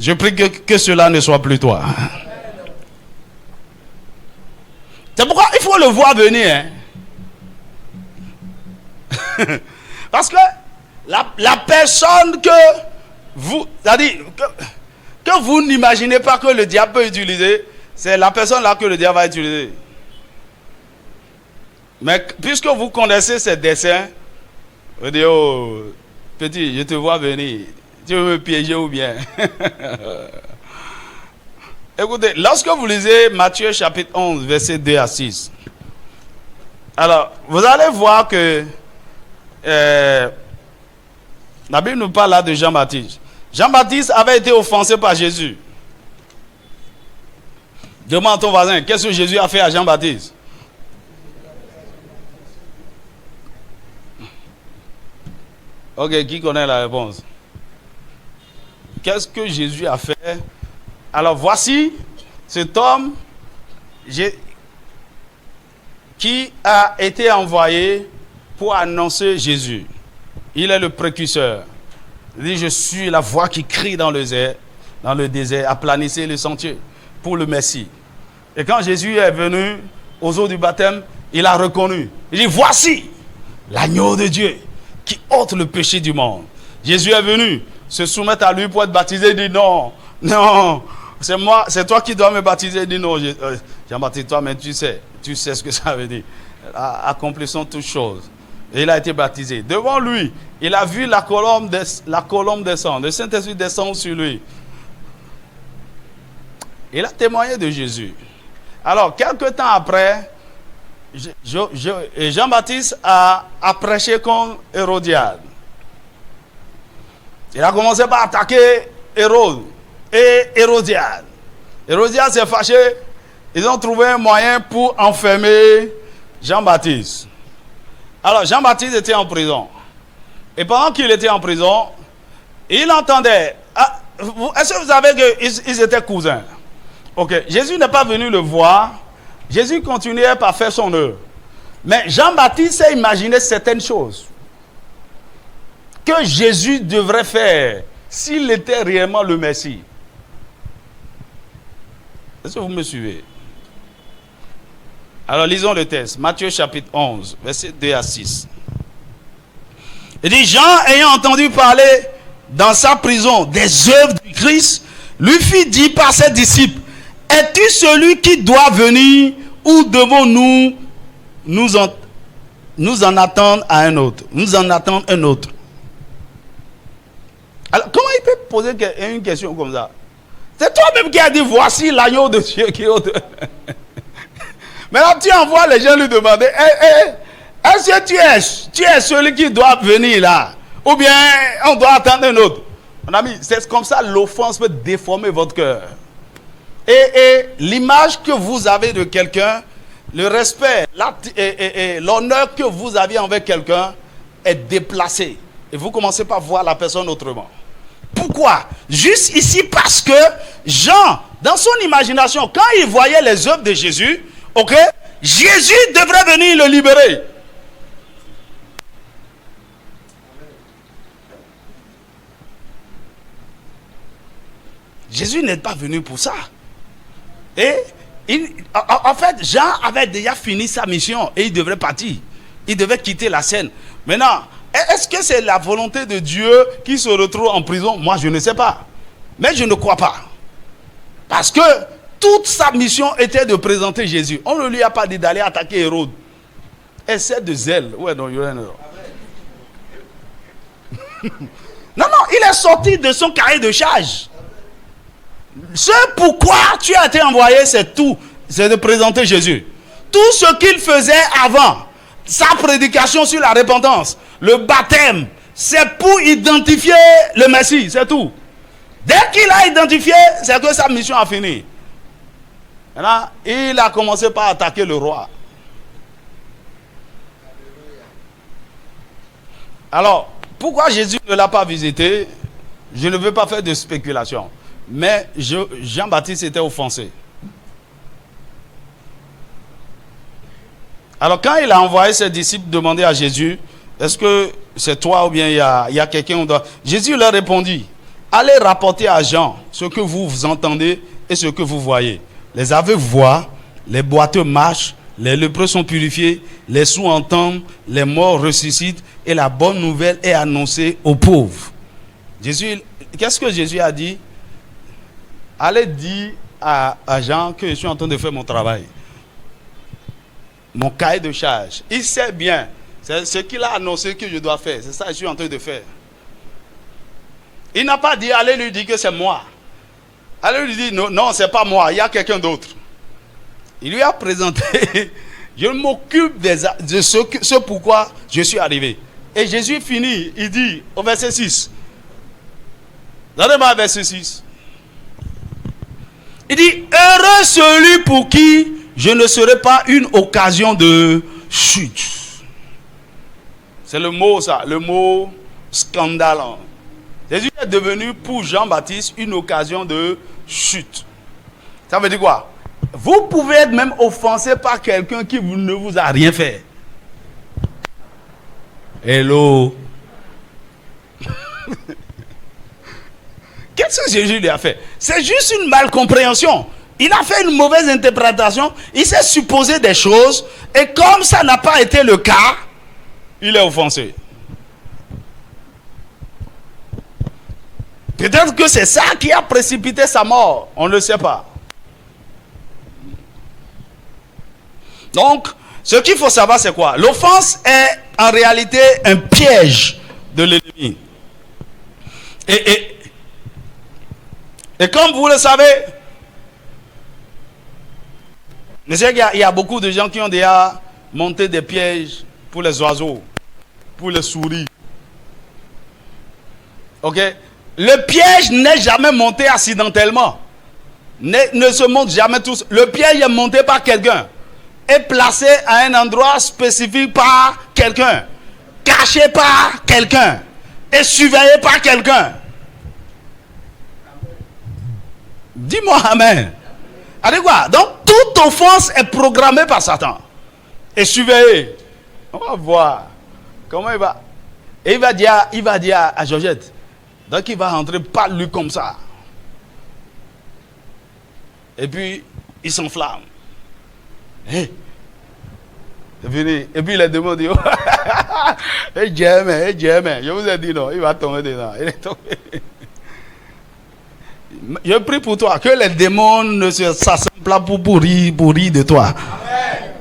Je prie que cela ne soit plus toi. C'est pourquoi il faut le voir venir. Hein? Parce que la personne que vous, c'est-à-dire que vous n'imaginez pas que le diable peut utiliser, c'est la personne là que le diable va utiliser. Mais puisque vous connaissez ces dessins, vous dites, oh, petit, je te vois venir. Tu veux me piéger ou bien? Écoutez, lorsque vous lisez Matthieu chapitre 11, verset 2 à 6, alors, vous allez voir que la Bible nous parle là de Jean-Baptiste. Jean-Baptiste avait été offensé par Jésus. Demande à ton voisin, qu'est-ce que Jésus a fait à Jean-Baptiste? Ok, qui connaît la réponse? Qu'est-ce que Jésus a fait? Alors voici cet homme qui a été envoyé pour annoncer Jésus. Il est le précurseur. Il dit, je suis la voix qui crie dans le désert, aplanissez le sentier pour le Messie. Et quand Jésus est venu aux eaux du baptême, il a reconnu. Il dit, voici l'agneau de Dieu qui ôte le péché du monde. Jésus est venu se soumettre à lui pour être baptisé. Il dit, non, c'est moi, c'est toi qui dois me baptiser. Il dit, non, Jean-Baptiste, toi, mais tu sais ce que ça veut dire. Accomplissons toutes choses. Et il a été baptisé. Devant lui, il a vu la colombe descendre. Le Saint-Esprit descend sur lui. Il a témoigné de Jésus. Alors, quelques temps après, Jean-Baptiste a prêché contre Hérodiade. Il a commencé par attaquer Hérode et Hérodiade. Hérodiade s'est fâché. Ils ont trouvé un moyen pour enfermer Jean-Baptiste. Alors Jean-Baptiste était en prison. Et pendant qu'il était en prison, il entendait. Est-ce que vous savez qu'ils étaient cousins? Ok. Jésus n'est pas venu le voir. Jésus continuait par faire son œuvre. Mais Jean-Baptiste s'est imaginé certaines choses que Jésus devrait faire s'il était réellement le Messie. Est-ce que vous me suivez? Alors lisons le texte. Matthieu chapitre 11, versets 2 à 6. Il dit, Jean, ayant entendu parler dans sa prison des œuvres du Christ, lui fit dire par ses disciples, es-tu celui qui doit venir ou devons-nous nous en attendre à un autre? Nous en attendre un autre. Alors, comment il peut poser une question comme ça? C'est toi-même qui as dit, voici l'agneau de Dieu qui est au... Maintenant, tu envoies les gens lui demander, est-ce que tu es celui qui doit venir là? Ou bien on doit attendre un autre? Mon ami, c'est comme ça l'offense peut déformer votre cœur. Et l'image que vous avez de quelqu'un, le respect, l'honneur que vous avez envers quelqu'un est déplacé. Et vous commencez par voir la personne autrement. Pourquoi? Juste ici parce que Jean, dans son imagination, quand il voyait les œuvres de Jésus, ok, Jésus devrait venir le libérer. Jésus n'est pas venu pour ça. Et en fait, Jean avait déjà fini sa mission et il devrait partir. Il devait quitter la scène. Maintenant, est-ce que c'est la volonté de Dieu qui se retrouve en prison? Moi, je ne sais pas. Mais je ne crois pas. Parce que toute sa mission était de présenter Jésus. On ne lui a pas dit d'aller attaquer Hérode. Excès de zèle. Ouais, non, non, non, il est sorti de son cahier de charge. Ce pourquoi tu as été envoyé, c'est tout. C'est de présenter Jésus. Tout ce qu'il faisait avant, sa prédication sur la repentance, le baptême, c'est pour identifier le Messie, c'est tout. Dès qu'il a identifié, c'est que sa mission a fini. Maintenant, il a commencé par attaquer le roi. Alors, pourquoi Jésus ne l'a pas visité? Je ne veux pas faire de spéculation. Mais Jean-Baptiste était offensé. Alors quand il a envoyé ses disciples demander à Jésus, est-ce que c'est toi ou bien il y a quelqu'un? Jésus leur répondit, allez rapporter à Jean ce que vous entendez et ce que vous voyez. Les aveugles voient, les boiteux marchent, les lépreux sont purifiés, les sourds entendent, les morts ressuscitent et la bonne nouvelle est annoncée aux pauvres. Qu'est-ce que Jésus a dit? Allez dire à Jean que je suis en train de faire mon travail. Mon cahier de charge. Il sait bien. C'est ce qu'il a annoncé que je dois faire. C'est ça que je suis en train de faire. Il n'a pas dit, allez lui dire que c'est moi. Allez lui dire, non, non, c'est pas moi, il y a quelqu'un d'autre. Il lui a présenté, je m'occupe de ce pourquoi je suis arrivé. Et Jésus finit, il dit au verset 6. Regardez-moi verset 6. Il dit, heureux celui pour qui je ne serai pas une occasion de chute. C'est le mot ça, le mot scandale. Jésus est devenu pour Jean-Baptiste une occasion de chute. Ça veut dire quoi? Vous pouvez être même offensé par quelqu'un qui ne vous a rien fait. Hello. Qu'est-ce que Jésus lui a fait? C'est juste une malcompréhension. Il a fait une mauvaise interprétation. Il s'est supposé des choses. Et comme ça n'a pas été le cas, il est offensé. Peut-être que c'est ça qui a précipité sa mort. On ne le sait pas. Donc, ce qu'il faut savoir, c'est quoi? L'offense est en réalité un piège de l'ennemi. Et comme vous le savez, je sais qu'il y a beaucoup de gens qui ont déjà monté des pièges pour les oiseaux, pour les souris. Ok? Le piège n'est jamais monté accidentellement. Ne se monte jamais tous. Le piège est monté par quelqu'un. Est placé à un endroit spécifique par quelqu'un. Caché par quelqu'un. Et surveillé par quelqu'un. Dis-moi amen. Allez quoi? Donc toute offense est programmée par Satan. Et surveillée. On va voir comment il va. Et il va dire à Georgette. Donc il va rentrer par lui comme ça. Et puis il s'enflamme. Hey. C'est fini. Et puis les démons disent hey, Jérémie, je vous ai dit non, il va tomber dedans. Il est tombé. Je prie pour toi que les démons ne s'assemblent pas pour rire de toi. Amen.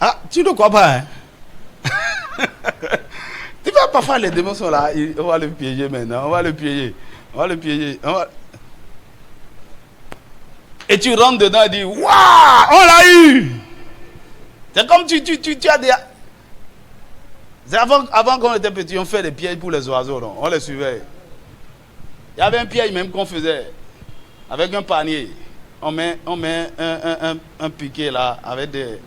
Ah, tu ne crois pas, hein? Tu vois, parfois les démons sont là, on va le piéger maintenant, on va le piéger. Et tu rentres dedans et dis, waouh, on l'a eu! C'est comme tu as des... C'est avant qu'on était petit, on fait des pièges pour les oiseaux, non? On les suivait. Il y avait un piège même qu'on faisait avec un panier. On met un piquet là avec des...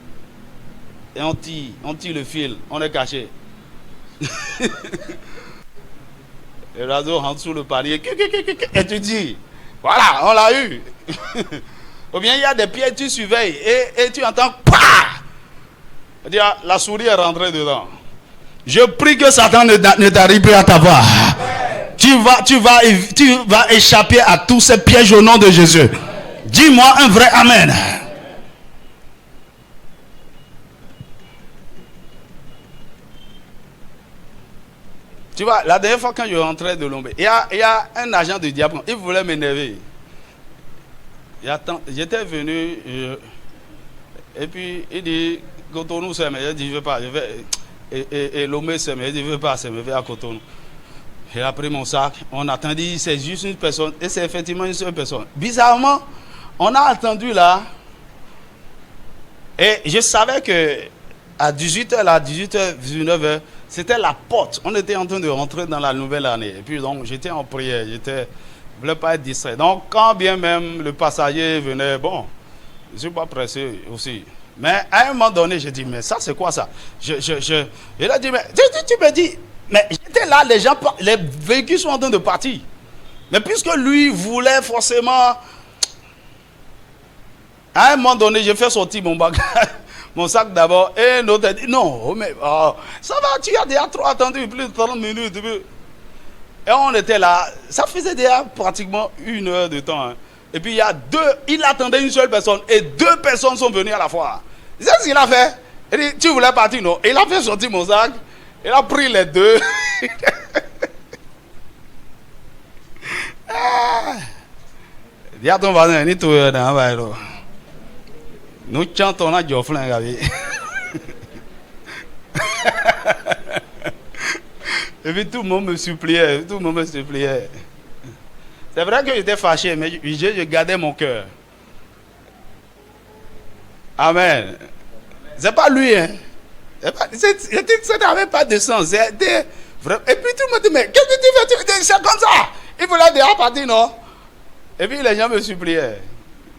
Et on tire le fil, on est caché. Le oiseau rentre sous le panier et tu dis, voilà, on l'a eu. Ou bien il y a des pièges, tu surveilles et tu entends, pah! La souris est rentrée dedans. Je prie que Satan ne t'arrive plus à t'avoir. Tu vas échapper à tous ces pièges au nom de Jésus. Dis-moi un vrai amen. Tu vois, la dernière fois quand je rentrais de Lombé, il y a un agent du diable, il voulait m'énerver. J'étais venu, et puis il dit, Cotonou c'est, mais je dis, je veux pas, je vais, et Lomé c'est, mais je dis, je veux pas, c'est, mais je vais à Cotonou. J'ai pris mon sac, on a attendu, c'est juste une personne, et c'est effectivement une seule personne. Bizarrement, on a attendu là, et je savais que à 18h, là, 18h, 19h, c'était la porte. On était en train de rentrer dans la nouvelle année. Et puis donc, j'étais en prière, je ne voulais pas être distrait. Donc, quand bien même le passager venait, bon, je ne suis pas pressé aussi. Mais à un moment donné, j'ai dit, mais ça, c'est quoi ça? Il a dit, mais tu me dis, mais j'étais là, les véhicules sont en train de partir. Mais puisque lui voulait forcément... À un moment donné, j'ai fait sortir mon bagage, mon sac d'abord, et l'autre a dit, non, mais ça va, tu as déjà trop attendu, plus de 30 minutes. Et on était là, ça faisait déjà pratiquement 1 heure de temps. Hein. Et puis il attendait une seule personne, et 2 personnes sont venues à la fois. C'est ce qu'il a fait. Il dit, tu voulais partir, non? Il a fait sortir mon sac, il a pris les 2. Dis à ton voisin, ni tout, nous chantons à Geoffrey. Et puis tout le monde me suppliait. C'est vrai que j'étais fâché, mais je gardais mon cœur. Amen. C'est pas lui, hein. Ça n'avait pas de sens. Et puis tout le monde dit, mais qu'est-ce que tu fais? C'est comme ça. Il voulait déjà partir, non? Et puis les gens me suppliaient.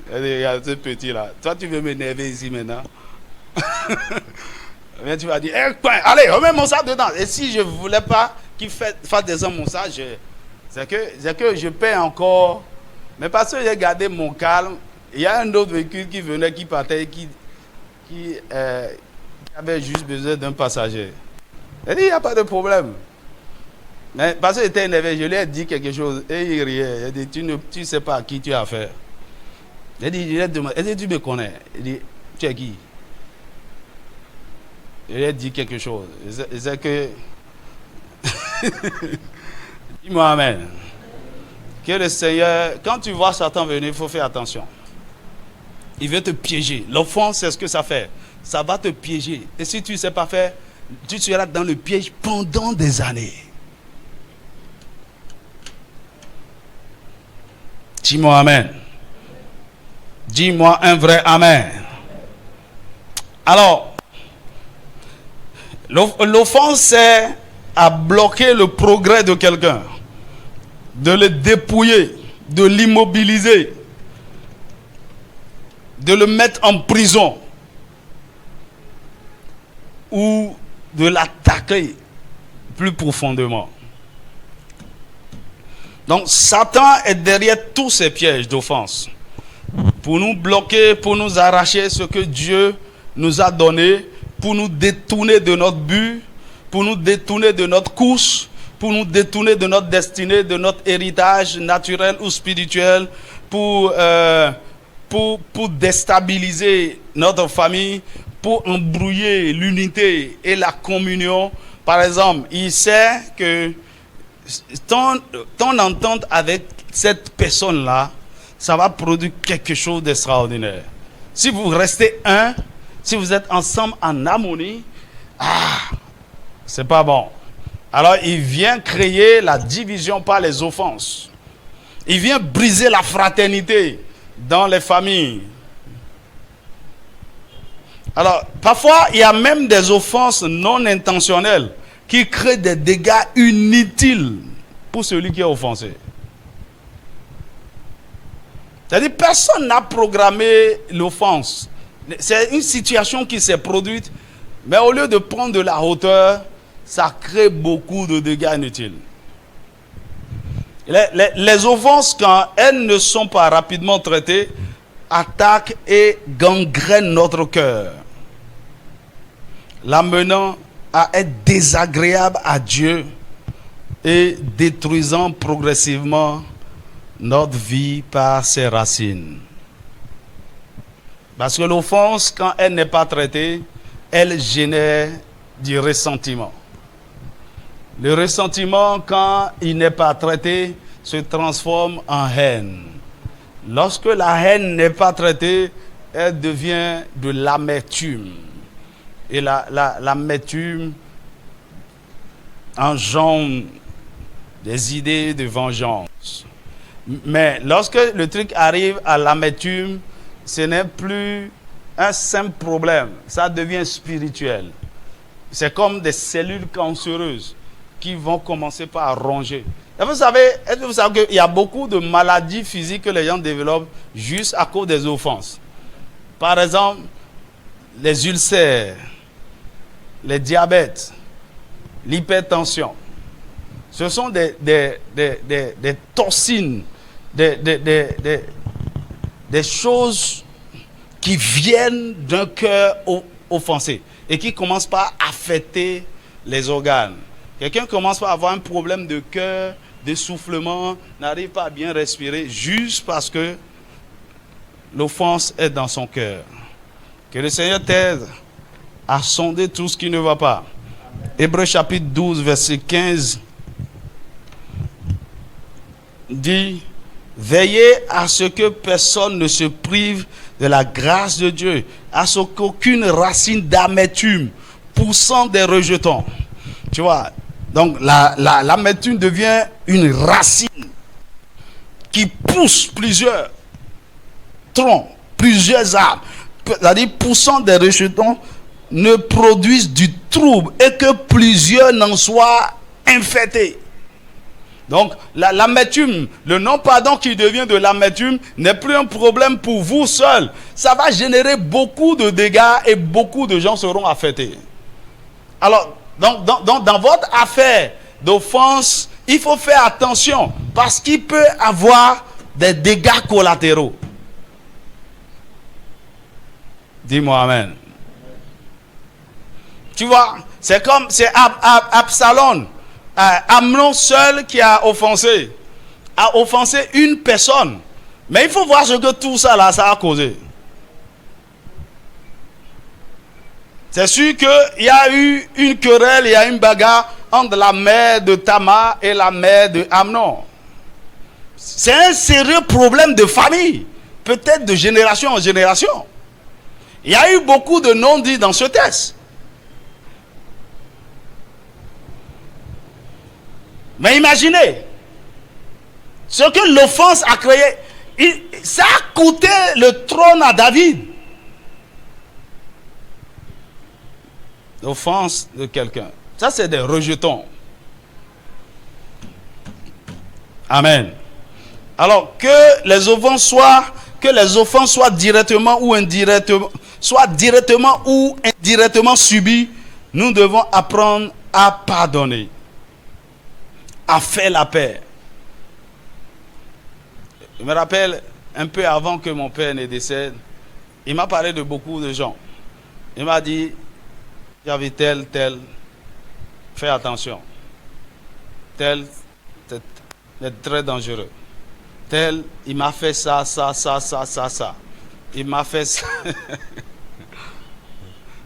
Regarde ce petit là. Toi, tu veux m'énerver ici maintenant. Bien, tu vas dire, allez, remets mon sac dedans. Et si je ne voulais pas qu'il fasse descendre mon sac, c'est que je paie encore. Mais parce que j'ai gardé mon calme, il y a un autre véhicule qui venait, qui partait, qui avait juste besoin d'un passager. Il dit, il n'y a pas de problème. Mais parce que j'étais énervé, je lui ai dit quelque chose et il riait. Il a dit, tu ne sais pas à qui tu as affaire. Il dit, tu me connais. Il dit, tu es qui? Je lui ai dit quelque chose. C'est que... Dis-moi amen. Que le Seigneur, quand tu vois Satan venir, il faut faire attention. Il veut te piéger. L'offense, c'est ce que ça fait. Ça va te piéger. Et si tu ne sais pas faire, tu seras dans le piège pendant des années. Dis-moi amen. Dis-moi un vrai amen. Alors, l'offense, c'est à bloquer le progrès de quelqu'un. de le dépouiller, de l'immobiliser, de le mettre en prison ou de l'attaquer plus profondément. Donc Satan est derrière tous ces pièges d'offense pour nous bloquer, pour nous arracher ce que Dieu nous a donné, pour nous détourner de notre but, pour nous détourner de notre course, pour nous détourner de notre destinée, de notre héritage naturel ou spirituel, pour déstabiliser notre famille, pour embrouiller l'unité et la communion. Par exemple, il sait que ton entente avec cette personne-là, ça va produire quelque chose d'extraordinaire. Si vous restez un, si vous êtes ensemble en harmonie, c'est pas bon. Alors il vient créer la division par les offenses. Il vient briser la fraternité dans les familles. Alors parfois il y a même des offenses non intentionnelles qui créent des dégâts inutiles pour celui qui est offensé. C'est-à-dire personne n'a programmé l'offense. C'est une situation qui s'est produite, mais au lieu de prendre de la hauteur, ça crée beaucoup de dégâts inutiles. Les offenses, quand elles ne sont pas rapidement traitées, attaquent et gangrènent notre cœur, l'amenant à être désagréable à Dieu et détruisant progressivement notre vie par ses racines. Parce que l'offense, quand elle n'est pas traitée, elle génère du ressentiment. Le ressentiment, quand il n'est pas traité, se transforme en haine. Lorsque la haine n'est pas traitée, elle devient de l'amertume. Et l'amertume engendre des idées de vengeance. Mais lorsque le truc arrive à l'amertume, ce n'est plus un simple problème, ça devient spirituel. C'est comme des cellules cancéreuses qui vont commencer par ronger. Et vous savez, est-ce que vous savez qu'il y a beaucoup de maladies physiques que les gens développent juste à cause des offenses? Par exemple, les ulcères, les diabètes, l'hypertension. Ce sont des toxines, des choses qui viennent d'un cœur offensé et qui commencent par affecter les organes. Quelqu'un commence par avoir un problème de cœur, d'essoufflement, n'arrive pas à bien respirer juste parce que l'offense est dans son cœur. Que le Seigneur t'aide à sonder tout ce qui ne va pas. Hébreux chapitre 12, verset 15 dit: veillez à ce que personne ne se prive de la grâce de Dieu, à ce qu'aucune racine d'amertume poussant des rejetons. Tu vois, donc l'amertume devient une racine qui pousse plusieurs troncs, plusieurs arbres, c'est-à-dire poussant des rejetons, ne produisent du trouble et que plusieurs n'en soient infectés. Donc l'amertume, le non-pardon qui devient de l'amertume n'est plus un problème pour vous seul. Ça va générer beaucoup de dégâts et beaucoup de gens seront affectés. Alors, dans votre affaire d'offense, il faut faire attention parce qu'il peut avoir des dégâts collatéraux. Dis-moi amen. Tu vois, c'est comme, c'est Absalom. Amnon seul qui a offensé une personne. Mais il faut voir ce que tout ça là, ça a causé. C'est sûr qu'il y a eu une querelle, il y a une bagarre entre la mère de Tamar et la mère de Amnon. C'est un sérieux problème de famille, peut-être de génération en génération. Il y a eu beaucoup de non-dits dans ce texte. Mais imaginez ce que l'offense a créé. Ça a coûté le trône à David. L'offense de quelqu'un. Ça, c'est des rejetons. Amen. Alors que les offenses soient directement ou indirectement, subies, nous devons apprendre à pardonner, à faire la paix. Je me rappelle un peu avant que mon père ne décède, il m'a parlé de beaucoup de gens. Il m'a dit, j'avais tel, fais attention. Tel, c'est très dangereux. Tel, il m'a fait ça. Il m'a fait ça.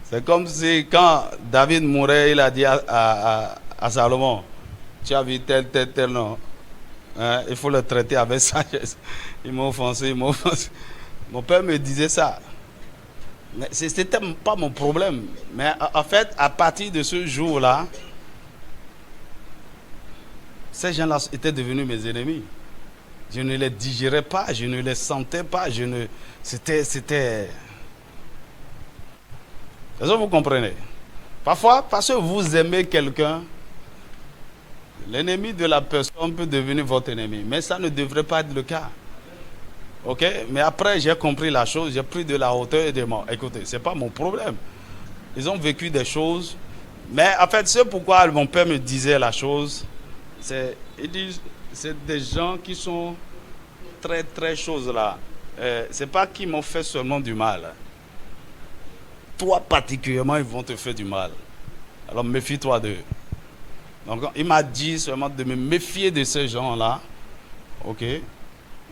C'est comme si quand David mourait, il a dit à Salomon, tu as vu tel, non. Hein, il faut le traiter avec sagesse. Il m'a offensé. Mon père me disait ça. Mais c'était pas mon problème. Mais en fait, à partir de ce jour-là, ces gens-là étaient devenus mes ennemis. Je ne les digérais pas, je ne les sentais pas, C'était... Est-ce que vous comprenez? Parfois, parce que vous aimez quelqu'un, l'ennemi de la personne peut devenir votre ennemi. Mais ça ne devrait pas être le cas. Ok? Mais après, j'ai compris la chose, j'ai pris de la hauteur et de moi. Écoutez, ce n'est pas mon problème. Ils ont vécu des choses. Mais en fait, c'est pourquoi mon père me disait la chose. Il dit, c'est des gens qui sont très choses là. C'est pas qu'ils m'ont fait seulement du mal. Toi particulièrement, ils vont te faire du mal. Alors méfie-toi d'eux. Donc il m'a dit seulement de me méfier de ces gens-là. Ok?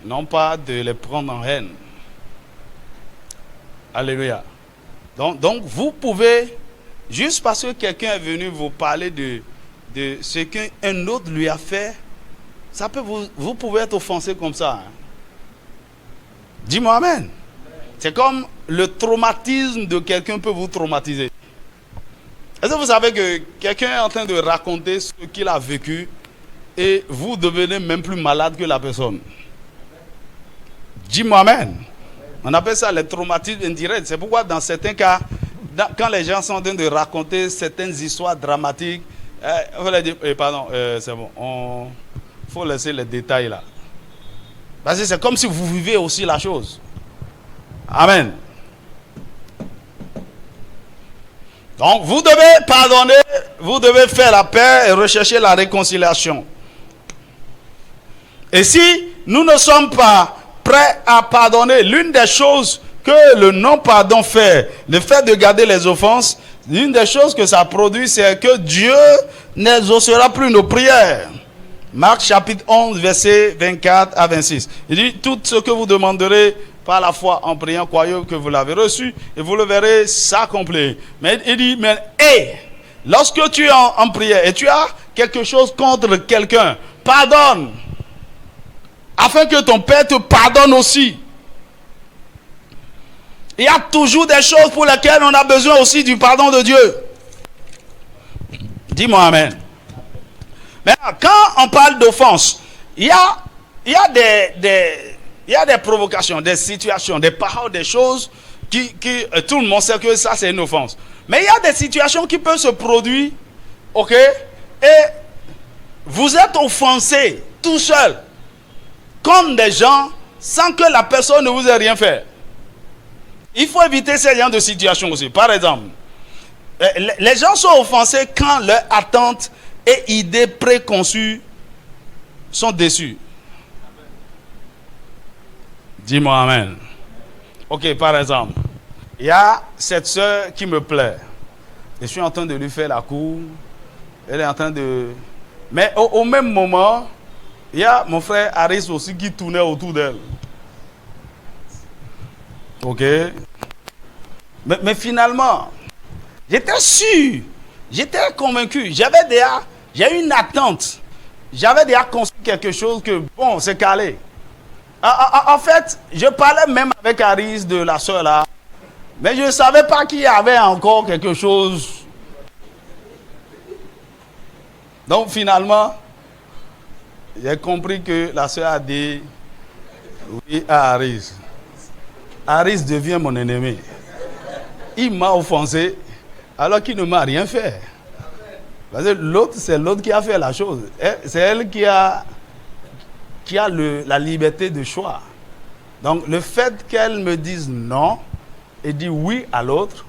Non pas de les prendre en haine. Alléluia. Donc vous pouvez, juste parce que quelqu'un est venu vous parler de ce qu'un autre lui a fait, ça peut vous pouvez être offensé comme ça. Hein? Dis-moi amen. C'est comme le traumatisme de quelqu'un peut vous traumatiser. Est-ce que vous savez que quelqu'un est en train de raconter ce qu'il a vécu et vous devenez même plus malade que la personne? Dis-moi amen. On appelle ça les traumatismes indirects. C'est pourquoi dans certains cas, quand les gens sont en train de raconter certaines histoires dramatiques, on va leur dire, pardon, c'est bon, il faut laisser les détails là. Parce que c'est comme si vous vivez aussi la chose. Amen. Donc vous devez pardonner, vous devez faire la paix et rechercher la réconciliation. Et si nous ne sommes pas prêts à pardonner, l'une des choses que le non-pardon fait, le fait de garder les offenses, l'une des choses que ça produit, c'est que Dieu n'exaucera plus nos prières. Marc chapitre 11, versets 24 à 26. Il dit, tout ce que vous demanderez par la foi en priant, croyez que vous l'avez reçu et vous le verrez s'accomplir. Mais il dit, lorsque tu es en prière et tu as quelque chose contre quelqu'un, pardonne. Afin que ton Père te pardonne aussi. Il y a toujours des choses pour lesquelles on a besoin aussi du pardon de Dieu. Dis-moi amen. Maintenant, quand on parle d'offense, il y a des provocations, des situations, des paroles, des choses qui tout le monde sait que ça c'est une offense. Mais il y a des situations qui peuvent se produire, ok, et vous êtes offensé tout seul, comme des gens, sans que la personne ne vous ait rien fait. Il faut éviter ces genres de situations aussi. Par exemple, les gens sont offensés quand leurs attentes et idées préconçues sont déçues. Dis-moi amen. Ok, par exemple, il y a cette soeur qui me plaît. Je suis en train de lui faire la cour. Elle est en train de... Mais au même moment, il y a mon frère Aris aussi qui tournait autour d'elle. Ok. Mais finalement, j'étais sûr, j'étais convaincu, j'ai une attente, j'avais déjà construit quelque chose que, bon, c'est calé. En fait, je parlais même avec Aris de la soeur là, mais je ne savais pas qu'il y avait encore quelque chose. Donc finalement, j'ai compris que la soeur a dit oui à Aris. Aris devient mon ennemi. Il m'a offensé alors qu'il ne m'a rien fait. Parce que l'autre, c'est l'autre qui a fait la chose. C'est elle qui a qui a la liberté de choix. Donc le fait qu'elle me dise non et dit oui à l'autre,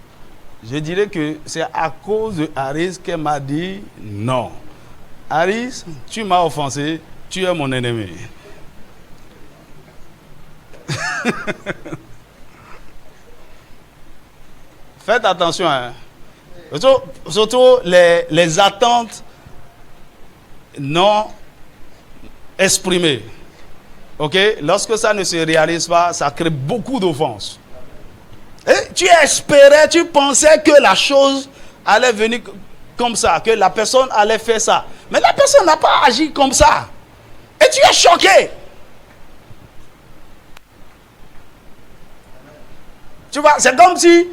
je dirais que c'est à cause de Harris qu'elle m'a dit non. Harris, tu m'as offensé, tu es mon ennemi. Faites attention, hein. Surtout les attentes non exprimées. Ok? Lorsque ça ne se réalise pas, ça crée beaucoup d'offenses. Et tu espérais, tu pensais que la chose allait venir comme ça, que la personne allait faire ça. Mais la personne n'a pas agi comme ça. Et tu es choqué. Tu vois, c'est comme si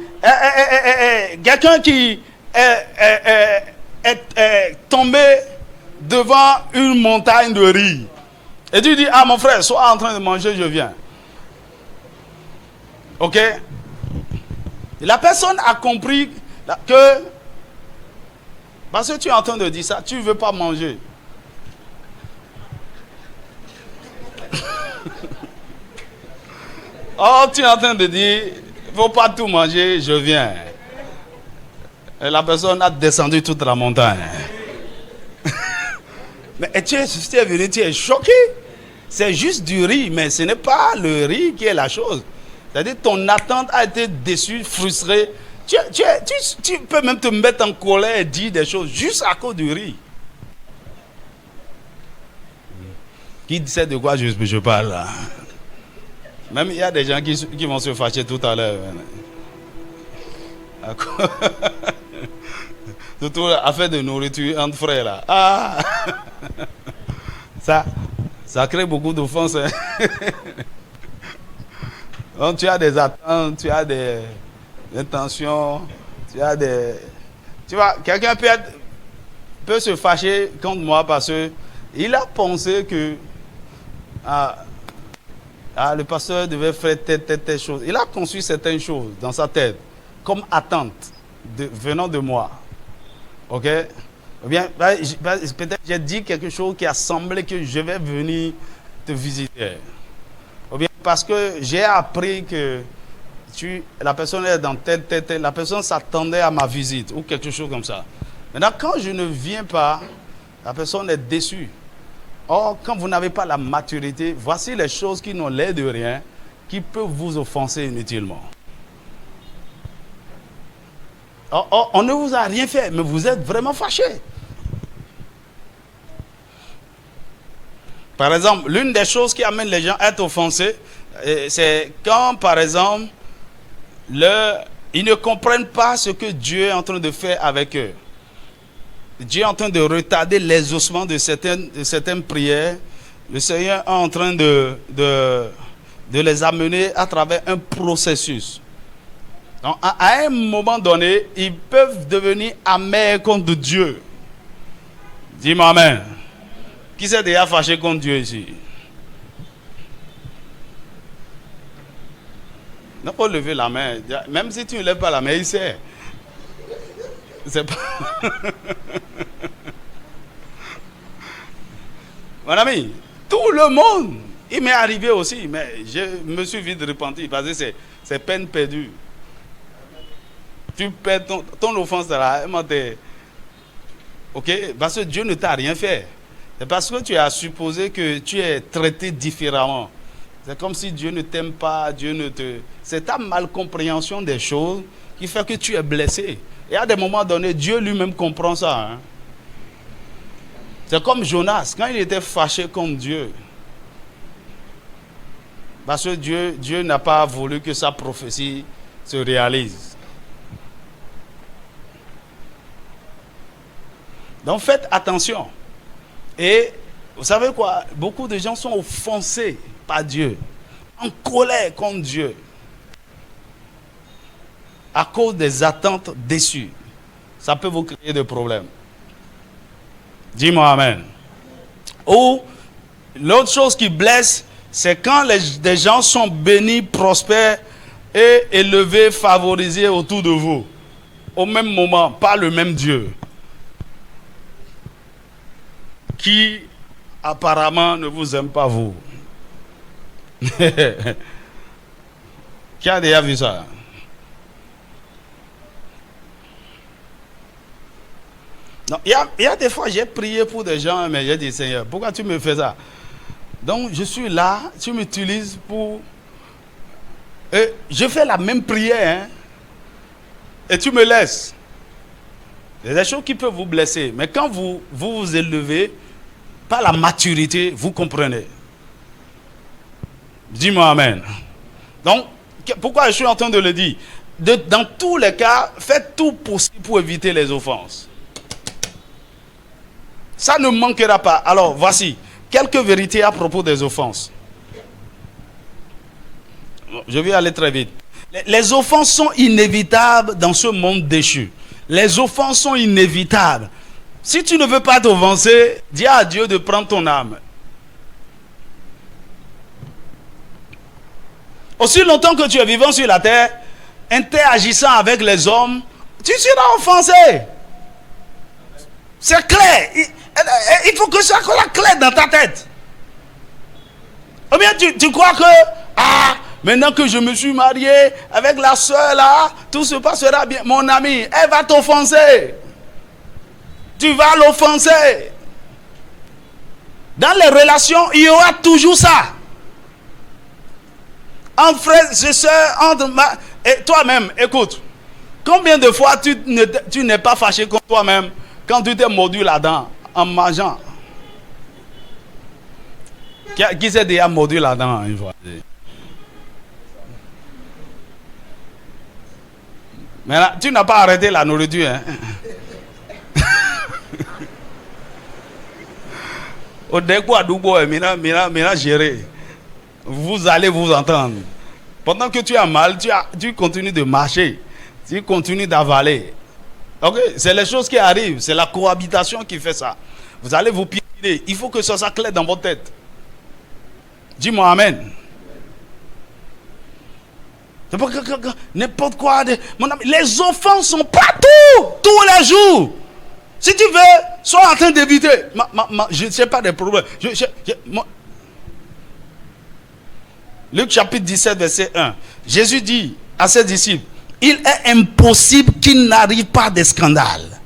quelqu'un qui est tombé devant une montagne de riz. Et tu dis, ah mon frère, sois en train de manger, je viens. Ok? La personne a compris que, parce que tu es en train de dire ça, tu ne veux pas manger. Oh, tu es en train de dire, il ne faut pas tout manger, je viens. Et la personne a descendu toute la montagne. Mais tu es venu, tu es choqué. C'est juste du riz, mais ce n'est pas le riz qui est la chose. C'est-à-dire ton attente a été déçue, frustrée. Tu peux même te mettre en colère et dire des choses juste à cause du riz. Qui sait de quoi je parle là? Même il y a des gens qui vont se fâcher tout à l'heure. Surtout affaire de nourriture entre frères là. Ah! Ça crée beaucoup d'offenses. Hein? Donc tu as des attentes, tu as des intentions, tu as des... Tu vois, quelqu'un peut se fâcher contre moi parce qu'il a pensé que le pasteur devait faire telle chose. Il a conçu certaines choses dans sa tête comme attente venant de moi. Ok? Ou bien, peut-être j'ai dit quelque chose qui a semblé que je vais venir te visiter. Ou bien parce que j'ai appris que la personne est dans telle, la personne s'attendait à ma visite ou quelque chose comme ça. Maintenant, quand je ne viens pas, la personne est déçue. Or, quand vous n'avez pas la maturité, voici les choses qui n'ont l'air de rien, qui peuvent vous offenser inutilement. Or, on ne vous a rien fait, mais vous êtes vraiment fâché. Par exemple, l'une des choses qui amène les gens à être offensés, c'est quand, par exemple, ils ne comprennent pas ce que Dieu est en train de faire avec eux. Dieu est en train de retarder l'exaucement de certaines prières. Le Seigneur est en train de les amener à travers un processus. Donc, à un moment donné, ils peuvent devenir amers contre Dieu. Dis-moi amen. Qui s'est déjà fâché contre Dieu ici? Non, pas lever la main. Même si tu ne lèves pas la main, il sait. C'est pas... Mon ami, tout le monde, il m'est arrivé aussi, mais je me suis vite repenti parce que c'est peine perdue. Tu perds ton offense là, ok? Parce que Dieu ne t'a rien fait. C'est parce que tu as supposé que tu es traité différemment. C'est comme si Dieu ne t'aime pas, c'est ta malcompréhension des choses qui fait que tu es blessé. Et à des moments donnés, Dieu lui-même comprend ça. Hein? C'est comme Jonas, quand il était fâché contre Dieu. Parce que Dieu n'a pas voulu que sa prophétie se réalise. Donc faites attention. Et vous savez quoi? Beaucoup de gens sont offensés par Dieu, en colère contre Dieu, à cause des attentes déçues. Ça peut vous créer des problèmes. Dis-moi amen. Ou l'autre chose qui blesse, c'est quand des gens sont bénis, prospères et élevés, favorisés autour de vous. Au même moment, par le même Dieu. Qui apparemment ne vous aime pas vous. Qui a déjà vu ça? Non, il y a des fois, j'ai prié pour des gens, mais j'ai dit, Seigneur, pourquoi tu me fais ça? Donc, je suis là, tu m'utilises pour... Et je fais la même prière, hein, et tu me laisses. Il y a des choses qui peuvent vous blesser, mais quand vous élevez, par la maturité, vous comprenez. Dis-moi Amen. Donc, pourquoi je suis en train de le dire? Dans tous les cas, faites tout possible pour éviter les offenses. Ça ne manquera pas. Alors, voici quelques vérités à propos des offenses. Je vais aller très vite. Les offenses sont inévitables dans ce monde déchu. Les offenses sont inévitables. Si tu ne veux pas t'offenser, dis à Dieu de prendre ton âme. Aussi longtemps que tu es vivant sur la terre, interagissant avec les hommes, tu seras offensé. C'est clair. Il faut que ça soit clair dans ta tête. Ou bien tu crois que, maintenant que je me suis marié avec la soeur là, tout se passera bien. Mon ami, elle va t'offenser. Tu vas l'offenser. Dans les relations, il y aura toujours ça. Entre frères et sœurs, et toi-même, écoute. Combien de fois tu n'es pas fâché contre toi-même quand tu t'es mordu la dent en mangeant? Qui s'est déjà mordu la dent une fois? Mais là, tu n'as pas arrêté la nourriture, hein? Au début, gérer. Vous allez vous entendre. Pendant que tu as mal, tu continues de marcher. Tu continues d'avaler. Ok? C'est les choses qui arrivent. C'est la cohabitation qui fait ça. Vous allez vous piétiner. Il faut que ça soit clair dans votre tête. Dis-moi Amen. N'importe quoi. Mon ami, les offenses sont partout. Tous les jours. Si tu veux, sois en train d'éviter. Je ne sais pas des problèmes. Luc chapitre 17, verset 1. Jésus dit à ses disciples, il est impossible qu'il n'arrive pas de scandale.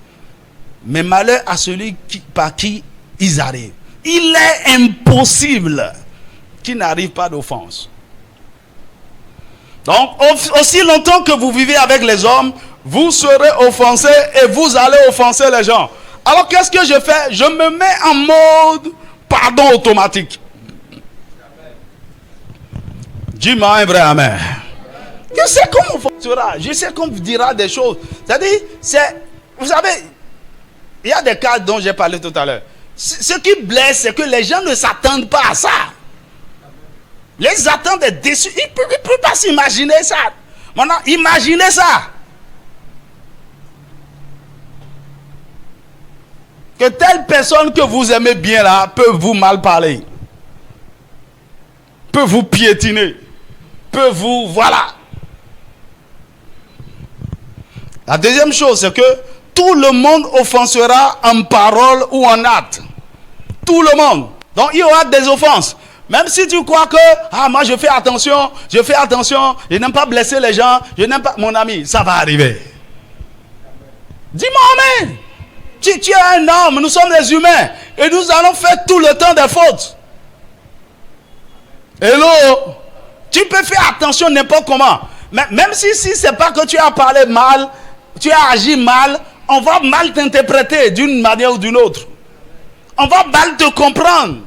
Mais malheur à celui par qui ils arrivent. Il est impossible qu'il n'arrive pas d'offense. Donc, aussi longtemps que vous vivez avec les hommes, vous serez offensés et vous allez offenser les gens. Alors, qu'est-ce que je fais? Je me mets en mode pardon automatique. Dis-moi un vrai amen. Je sais comment on fera. Je sais qu'on vous dira des choses. C'est-à-dire, vous savez, il y a des cas dont j'ai parlé tout à l'heure. Ce qui blesse, c'est que les gens ne s'attendent pas à ça. Les attentes est déçu. Il ne peut pas s'imaginer ça. Maintenant, imaginez ça. Que telle personne que vous aimez bien là peut vous mal parler. Peut vous piétiner. Peut vous... Voilà. La deuxième chose, c'est que tout le monde offensera en parole ou en acte. Tout le monde. Donc, il y aura des offenses. Même si tu crois que, moi je fais attention, je n'aime pas blesser les gens, je n'aime pas, mon ami, ça va arriver. Dis-moi amen. Tu es un homme, nous sommes des humains, et nous allons faire tout le temps des fautes. Hello, tu peux faire attention n'importe comment. Mais même si c'est pas que tu as parlé mal, tu as agi mal, on va mal t'interpréter d'une manière ou d'une autre. On va mal te comprendre.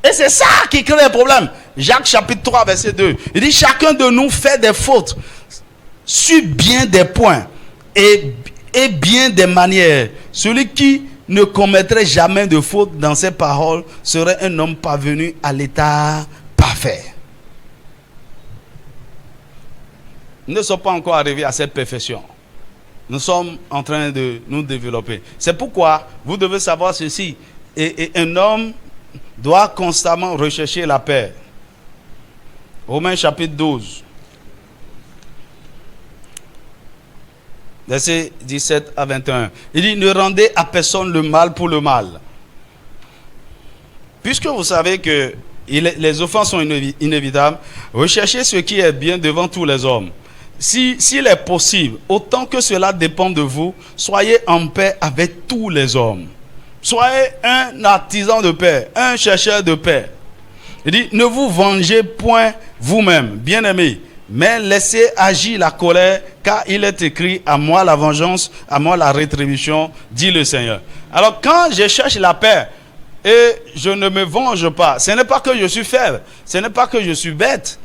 Et c'est ça qui crée un problème. Jacques chapitre 3 verset 2. Il dit chacun de nous fait des fautes sur bien des points et bien des manières. Celui qui ne commettrait jamais de faute dans ses paroles serait un homme parvenu à l'état parfait. Nous ne sommes pas encore arrivés à cette perfection. Nous sommes en train de nous développer. C'est pourquoi vous devez savoir ceci. Et un homme doit constamment rechercher la paix. Romains chapitre 12. Versets 17 à 21. Il dit, ne rendez à personne le mal pour le mal. puisque vous savez que les offenses sont inévitables, recherchez ce qui est bien devant tous les hommes. S'il est possible, autant que cela dépend de vous, soyez en paix avec tous les hommes. Soyez un artisan de paix, un chercheur de paix. Il dit, ne vous vengez point vous-même, bien-aimés, mais laissez agir la colère, car il est écrit, à moi la vengeance, à moi la rétribution, dit le Seigneur. Alors quand je cherche la paix et je ne me venge pas, ce n'est pas que je suis faible, ce n'est pas que je suis bête.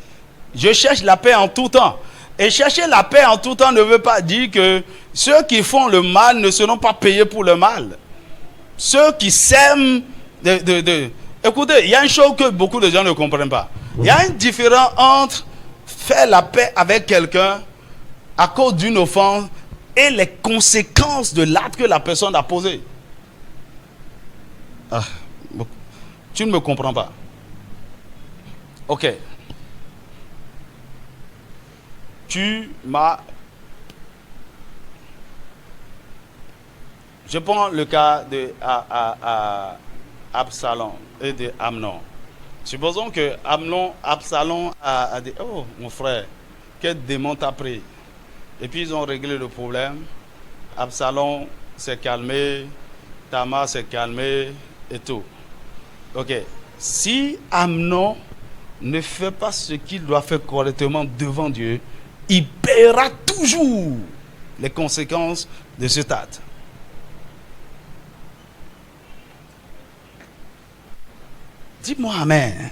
Je cherche la paix en tout temps. Et chercher la paix en tout temps ne veut pas dire que ceux qui font le mal ne seront pas payés pour le mal. Ceux qui sèment Écoutez, il y a une chose que beaucoup de gens ne comprennent pas. Il y a une différence entre faire la paix avec quelqu'un à cause d'une offense et les conséquences de l'acte que la personne a posé. Ah, tu ne me comprends pas. Ok. Tu m'as... Je prends le cas de Absalom et de Amnon. Supposons que Absalom a dit, oh mon frère, quel démon t'a pris? Et puis ils ont réglé le problème. Absalom s'est calmé, Tamar s'est calmé et tout. Ok. Si Amnon ne fait pas ce qu'il doit faire correctement devant Dieu, il paiera toujours les conséquences de cet acte. Dis-moi amen.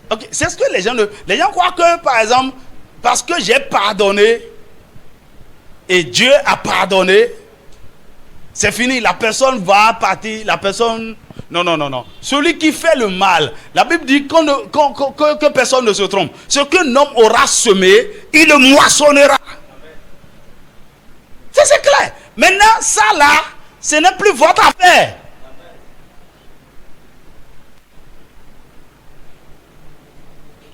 Ok, c'est ce que les gens croient que, par exemple, parce que j'ai pardonné et Dieu a pardonné, c'est fini, la personne va partir, la personne... Non. Celui qui fait le mal, la Bible dit que personne ne se trompe. Ce qu'un homme aura semé, il le moissonnera. C'est clair. Maintenant, ça là, ce n'est plus votre affaire.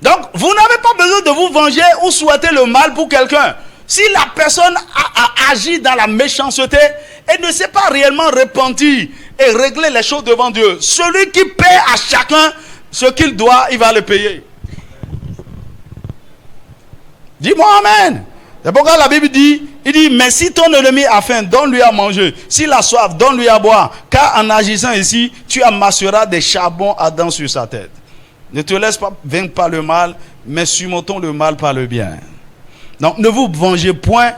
Donc, vous n'avez pas besoin de vous venger ou souhaiter le mal pour quelqu'un. Si la personne a agi dans la méchanceté et ne s'est pas réellement repentir et régler les choses devant Dieu, celui qui paie à chacun ce qu'il doit, il va le payer. Dis-moi amen. C'est pourquoi la Bible dit, il dit, mais si ton ennemi a faim, donne-lui à manger. S'il a soif, donne-lui à boire. Car en agissant ici, tu amasseras des charbons ardents sur sa tête. Ne te laisse pas vaincre par le mal, mais surmontons le mal par le bien. Donc ne vous vengez point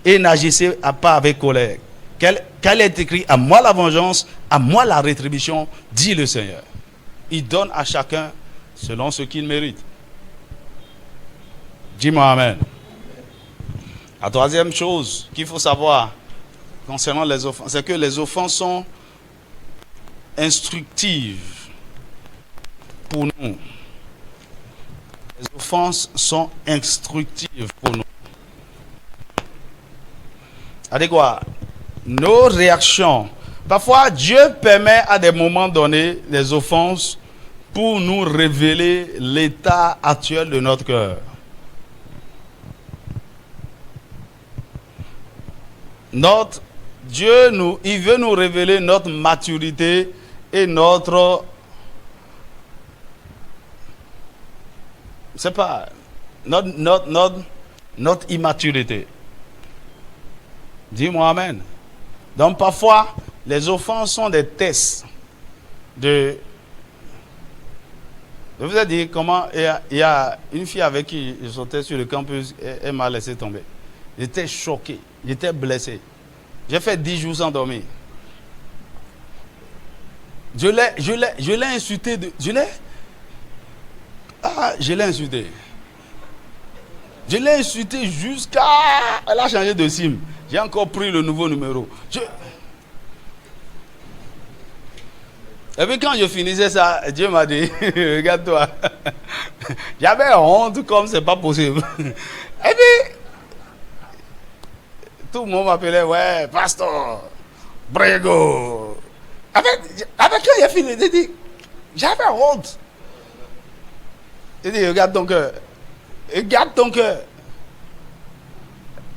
et n'agissez pas avec colère. Qu'elle est écrit, à moi la vengeance, à moi la rétribution, dit le Seigneur. Il donne à chacun selon ce qu'il mérite. Dis-moi amen. La troisième chose qu'il faut savoir concernant les offenses, c'est que les offenses sont instructives pour nous. Les offenses sont instructives pour nous. C'est quoi? Nos réactions. Parfois, Dieu permet à des moments donnés les offenses pour nous révéler l'état actuel de notre cœur. Dieu il veut nous révéler notre maturité et notre immaturité. Dis-moi amen. Donc parfois, les offenses sont des tests de... Je vous ai dit comment il y a une fille avec qui je sautais sur le campus, elle m'a laissé tomber. J'étais choqué, j'étais blessé. J'ai fait 10 jours sans dormir. Je l'ai insulté. Je l'ai insulté. Je l'ai insulté jusqu'à... Elle a changé de SIM. J'ai encore pris le nouveau numéro. Et puis quand je finissais ça, Dieu m'a dit, regarde-toi. J'avais honte comme c'est pas possible. Et puis, tout le monde m'appelait, ouais, pasteur, Brego. Avec quand j'ai fini, j'ai dit, j'avais honte. Il dit, regarde ton cœur. Regarde ton cœur.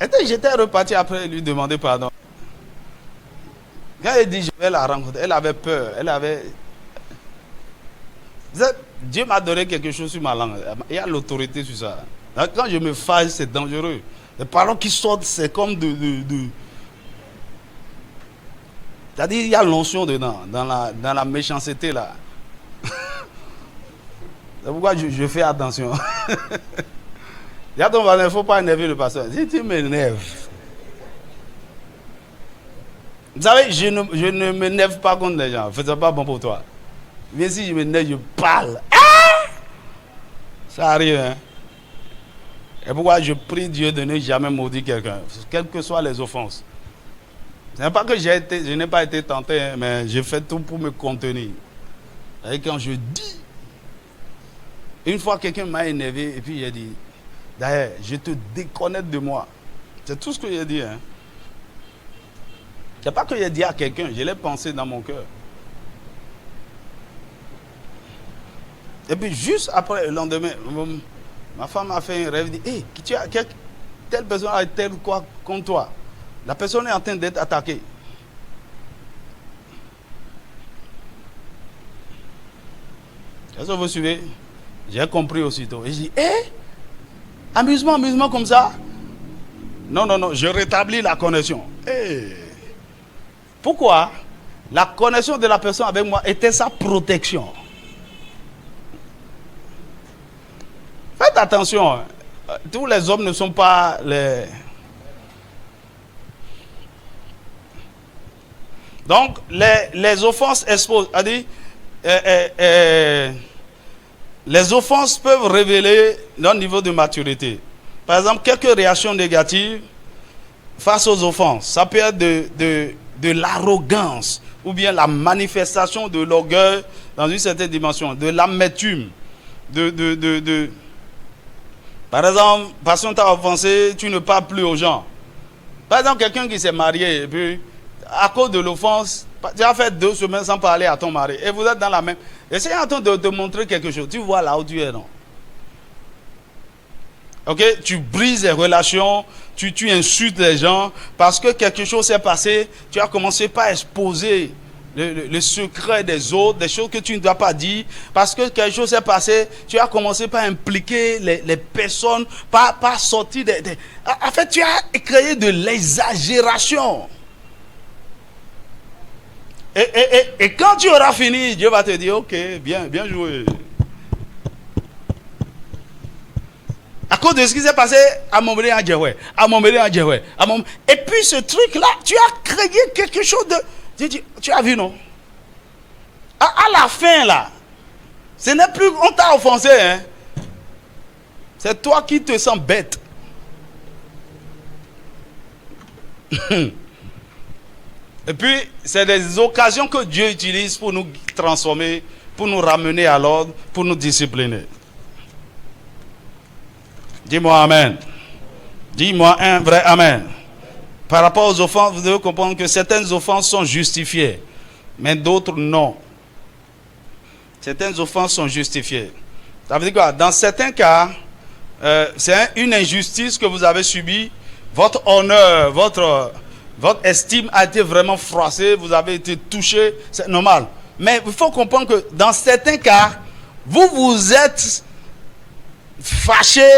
Et j'étais reparti après lui demander pardon. Quand elle dit, je vais la rencontrer, elle avait peur. Dieu m'a donné quelque chose sur ma langue. Il y a l'autorité sur ça. Donc, quand je me fâche, c'est dangereux. Les paroles qui sortent, c'est comme c'est-à-dire, il y a l'onction dedans, dans la méchanceté là. C'est pourquoi je fais attention. Il y a ton voisin, il ne faut pas énerver le pasteur. Si tu m'énerves. Vous savez, je ne m'énerve pas contre les gens. Ce n'est pas bon pour toi. Mais si je m'énerve, je parle. Ah! Ça arrive, hein. Et pourquoi je prie Dieu de ne jamais maudire quelqu'un, quelles que soient les offenses. Ce n'est pas que je n'ai pas été tenté, hein, mais j'ai fait tout pour me contenir. Et quand je dis, une fois quelqu'un m'a énervé, et puis j'ai dit, d'ailleurs, je te déconnecte de moi. C'est tout ce que j'ai dit. Hein. Ce n'est pas que j'ai dit à quelqu'un, je l'ai pensé dans mon cœur. Et puis juste après, le lendemain, ma femme a fait un rêve, dit, hey, telle personne a tel quoi contre toi. La personne est en train d'être attaquée. Est-ce que vous suivez? J'ai compris aussitôt. Et je dis, amusement comme ça. Non, je rétablis la connexion. Pourquoi? La connexion de la personne avec moi était sa protection. Faites attention. Tous les hommes ne sont pas les... Donc, les offenses exposent. Les offenses peuvent révéler notre niveau de maturité. Par exemple, quelques réactions négatives face aux offenses. Ça peut être de l'arrogance ou bien la manifestation de l'orgueil dans une certaine dimension, de l'amertume, Par exemple, parce qu'on t'a offensé, tu ne parles plus aux gens. Par exemple, quelqu'un qui s'est marié et puis, à cause de l'offense, tu as fait 2 semaines sans parler à ton mari et vous êtes dans la même... Essaye de te montrer quelque chose. Tu vois là où tu es, non? Ok? Tu brises les relations, tu insultes les gens parce que quelque chose s'est passé. Tu as commencé par exposer le secret des autres, des choses que tu ne dois pas dire. Parce que quelque chose s'est passé, tu as commencé par impliquer les personnes, par sortir des... En fait, tu as créé de l'exagération. Et quand tu auras fini, Dieu va te dire, ok, bien joué. À cause de ce qui s'est passé à Montpellier en Djehoué, et puis ce truc-là, tu as créé quelque chose de... Tu as vu, non? À la fin, là, ce n'est plus... On t'a offensé, hein? C'est toi qui te sens bête. Et puis, c'est des occasions que Dieu utilise pour nous transformer, pour nous ramener à l'ordre, pour nous discipliner. Dis-moi Amen. Dis-moi un vrai Amen. Par rapport aux offenses, vous devez comprendre que certaines offenses sont justifiées, mais d'autres non. Certaines offenses sont justifiées. Ça veut dire quoi? Dans certains cas, c'est une injustice que vous avez subie. Votre honneur, votre estime a été vraiment froissée, vous avez été touché, c'est normal. Mais il faut comprendre que dans certains cas, vous êtes fâché,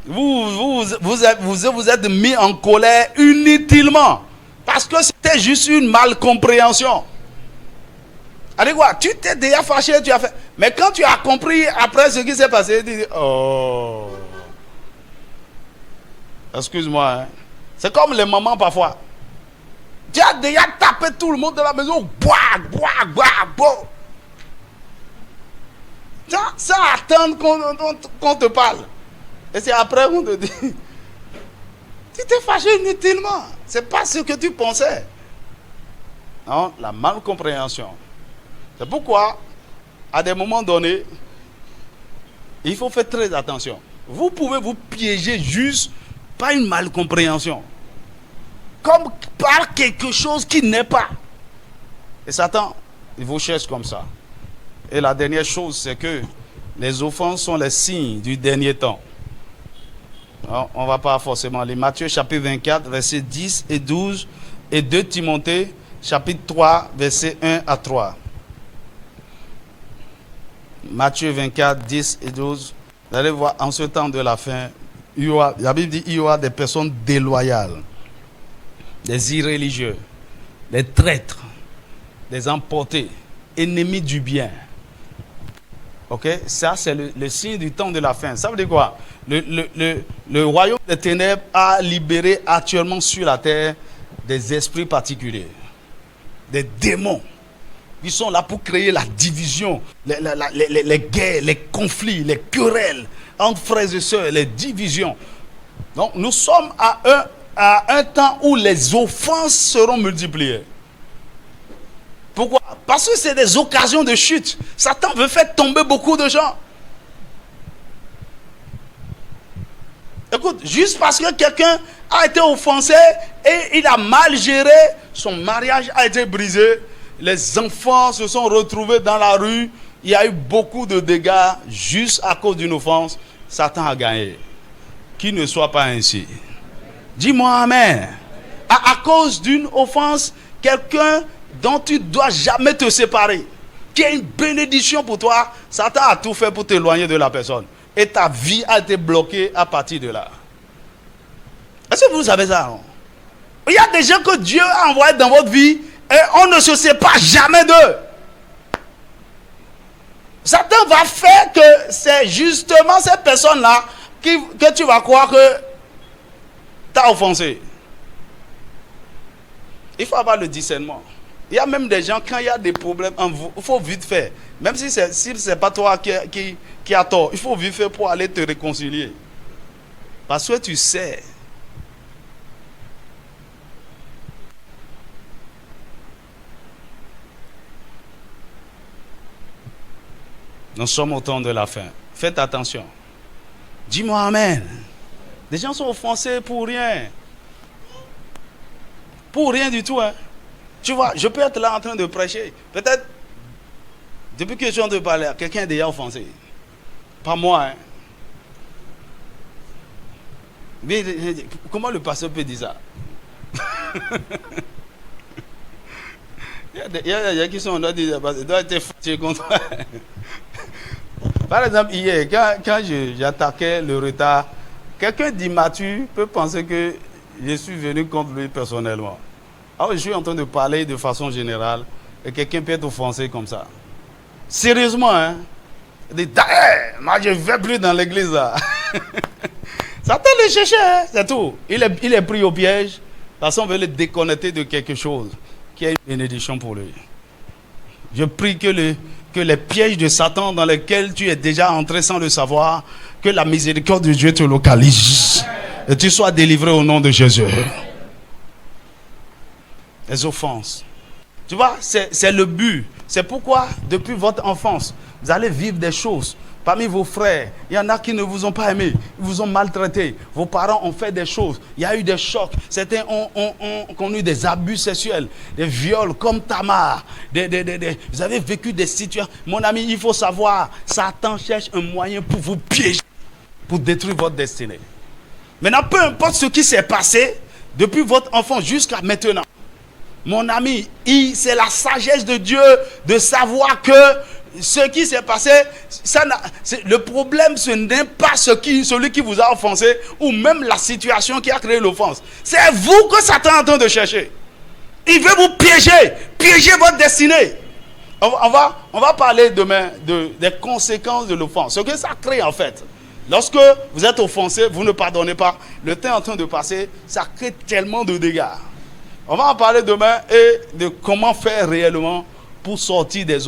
vous êtes mis en colère inutilement. Parce que c'était juste une malcompréhension. Allez quoi, tu t'es déjà fâché, tu as fait. Mais quand tu as compris après ce qui s'est passé, tu dis, oh. Excuse-moi, hein. C'est comme les mamans parfois. Tu as déjà tapé tout le monde dans la maison. Ça attend qu'on te parle. Et c'est après qu'on te dit, tu t'es fâché inutilement. C'est pas ce que tu pensais. Non, la malcompréhension. C'est pourquoi, à des moments donnés, il faut faire très attention. Vous pouvez vous piéger juste par une malcompréhension. Comme par quelque chose qui n'est pas. Et Satan, il vous cherche comme ça. Et la dernière chose, c'est que les offenses sont les signes du dernier temps. Alors, on ne va pas forcément lire. Matthieu chapitre 24, versets 10 et 12. Et 2 Timothée chapitre 3, versets 1 à 3. Matthieu 24, 10 et 12. Vous allez voir, en ce temps de la fin, la Bible dit qu'il y aura des personnes déloyales, des irréligieux, des traîtres, des emportés, ennemis du bien. Ok? Ça, c'est le signe du temps de la fin. Ça veut dire quoi? Le royaume des ténèbres a libéré actuellement sur la terre des esprits particuliers, des démons. Ils sont là pour créer la division, les guerres, les conflits, les querelles entre frères et sœurs, les divisions. Donc nous sommes à un temps où les offenses seront multipliées. Pourquoi? Parce que c'est des occasions de chute. Satan veut faire tomber beaucoup de gens. Écoute, juste parce que quelqu'un a été offensé et il a mal géré, son mariage a été brisé, les enfants se sont retrouvés dans la rue, il y a eu beaucoup de dégâts juste à cause d'une offense, Satan a gagné. Qu'il ne soit pas ainsi. Dis-moi amen. À cause d'une offense, quelqu'un dont tu ne dois jamais te séparer, qui est une bénédiction pour toi, Satan a tout fait pour t'éloigner de la personne. Et ta vie a été bloquée à partir de là. Est-ce que vous savez ça? Non? Il y a des gens que Dieu a envoyés dans votre vie et on ne se sépare jamais d'eux. Satan va faire que c'est justement ces personnes-là que tu vas croire que tu as offensé. Il faut avoir le discernement. Il y a même des gens, quand il y a des problèmes en vous, il faut vite faire. Même si ce n'est pas toi qui a tort, il faut vite faire pour aller te réconcilier. Parce que tu sais. Nous sommes au temps de la fin. Faites attention. Dis-moi amen. Les gens sont offensés pour rien. Pour rien du tout. Hein. Tu vois, je peux être là en train de prêcher. Peut-être, depuis que je suis en train de parler, quelqu'un est déjà offensé. Pas moi. Hein. Mais comment le pasteur peut dire ça? Il y a qui sont là, il doit être fâché contre toi. Par exemple, hier, quand j'attaquais le retard, quelqu'un d'immature peut penser que je suis venu contre lui personnellement. Alors, je suis en train de parler de façon générale et quelqu'un peut être offensé comme ça. Sérieusement, hein? Il dit, moi je ne vais plus dans l'église là. Satan le cherchait, hein? C'est tout. Il est pris au piège parce qu'on veut le déconnecter de quelque chose qui est une bénédiction pour lui. Je prie que les pièges de Satan dans lesquels tu es déjà entré sans le savoir, que la miséricorde de Dieu te localise et tu sois délivré au nom de Jésus. Les offenses. Tu vois, c'est le but. C'est pourquoi, depuis votre enfance, vous allez vivre des choses. Parmi vos frères, il y en a qui ne vous ont pas aimé, ils vous ont maltraité. Vos parents ont fait des choses. Il y a eu des chocs. Certains ont connu des abus sexuels, des viols comme Tamar. Vous avez vécu des situations. Mon ami, il faut savoir, Satan cherche un moyen pour vous piéger, pour détruire votre destinée. Maintenant, peu importe ce qui s'est passé, depuis votre enfance jusqu'à maintenant, mon ami, c'est la sagesse de Dieu de savoir que ce qui s'est passé, le problème, ce n'est pas celui qui vous a offensé ou même la situation qui a créé l'offense. C'est vous que Satan est en train de chercher. Il veut vous piéger votre destinée. On va parler demain des conséquences de l'offense. Ce que ça crée en fait. Lorsque vous êtes offensé, vous ne pardonnez pas, le temps est en train de passer, ça crée tellement de dégâts. On va en parler demain et de comment faire réellement pour sortir des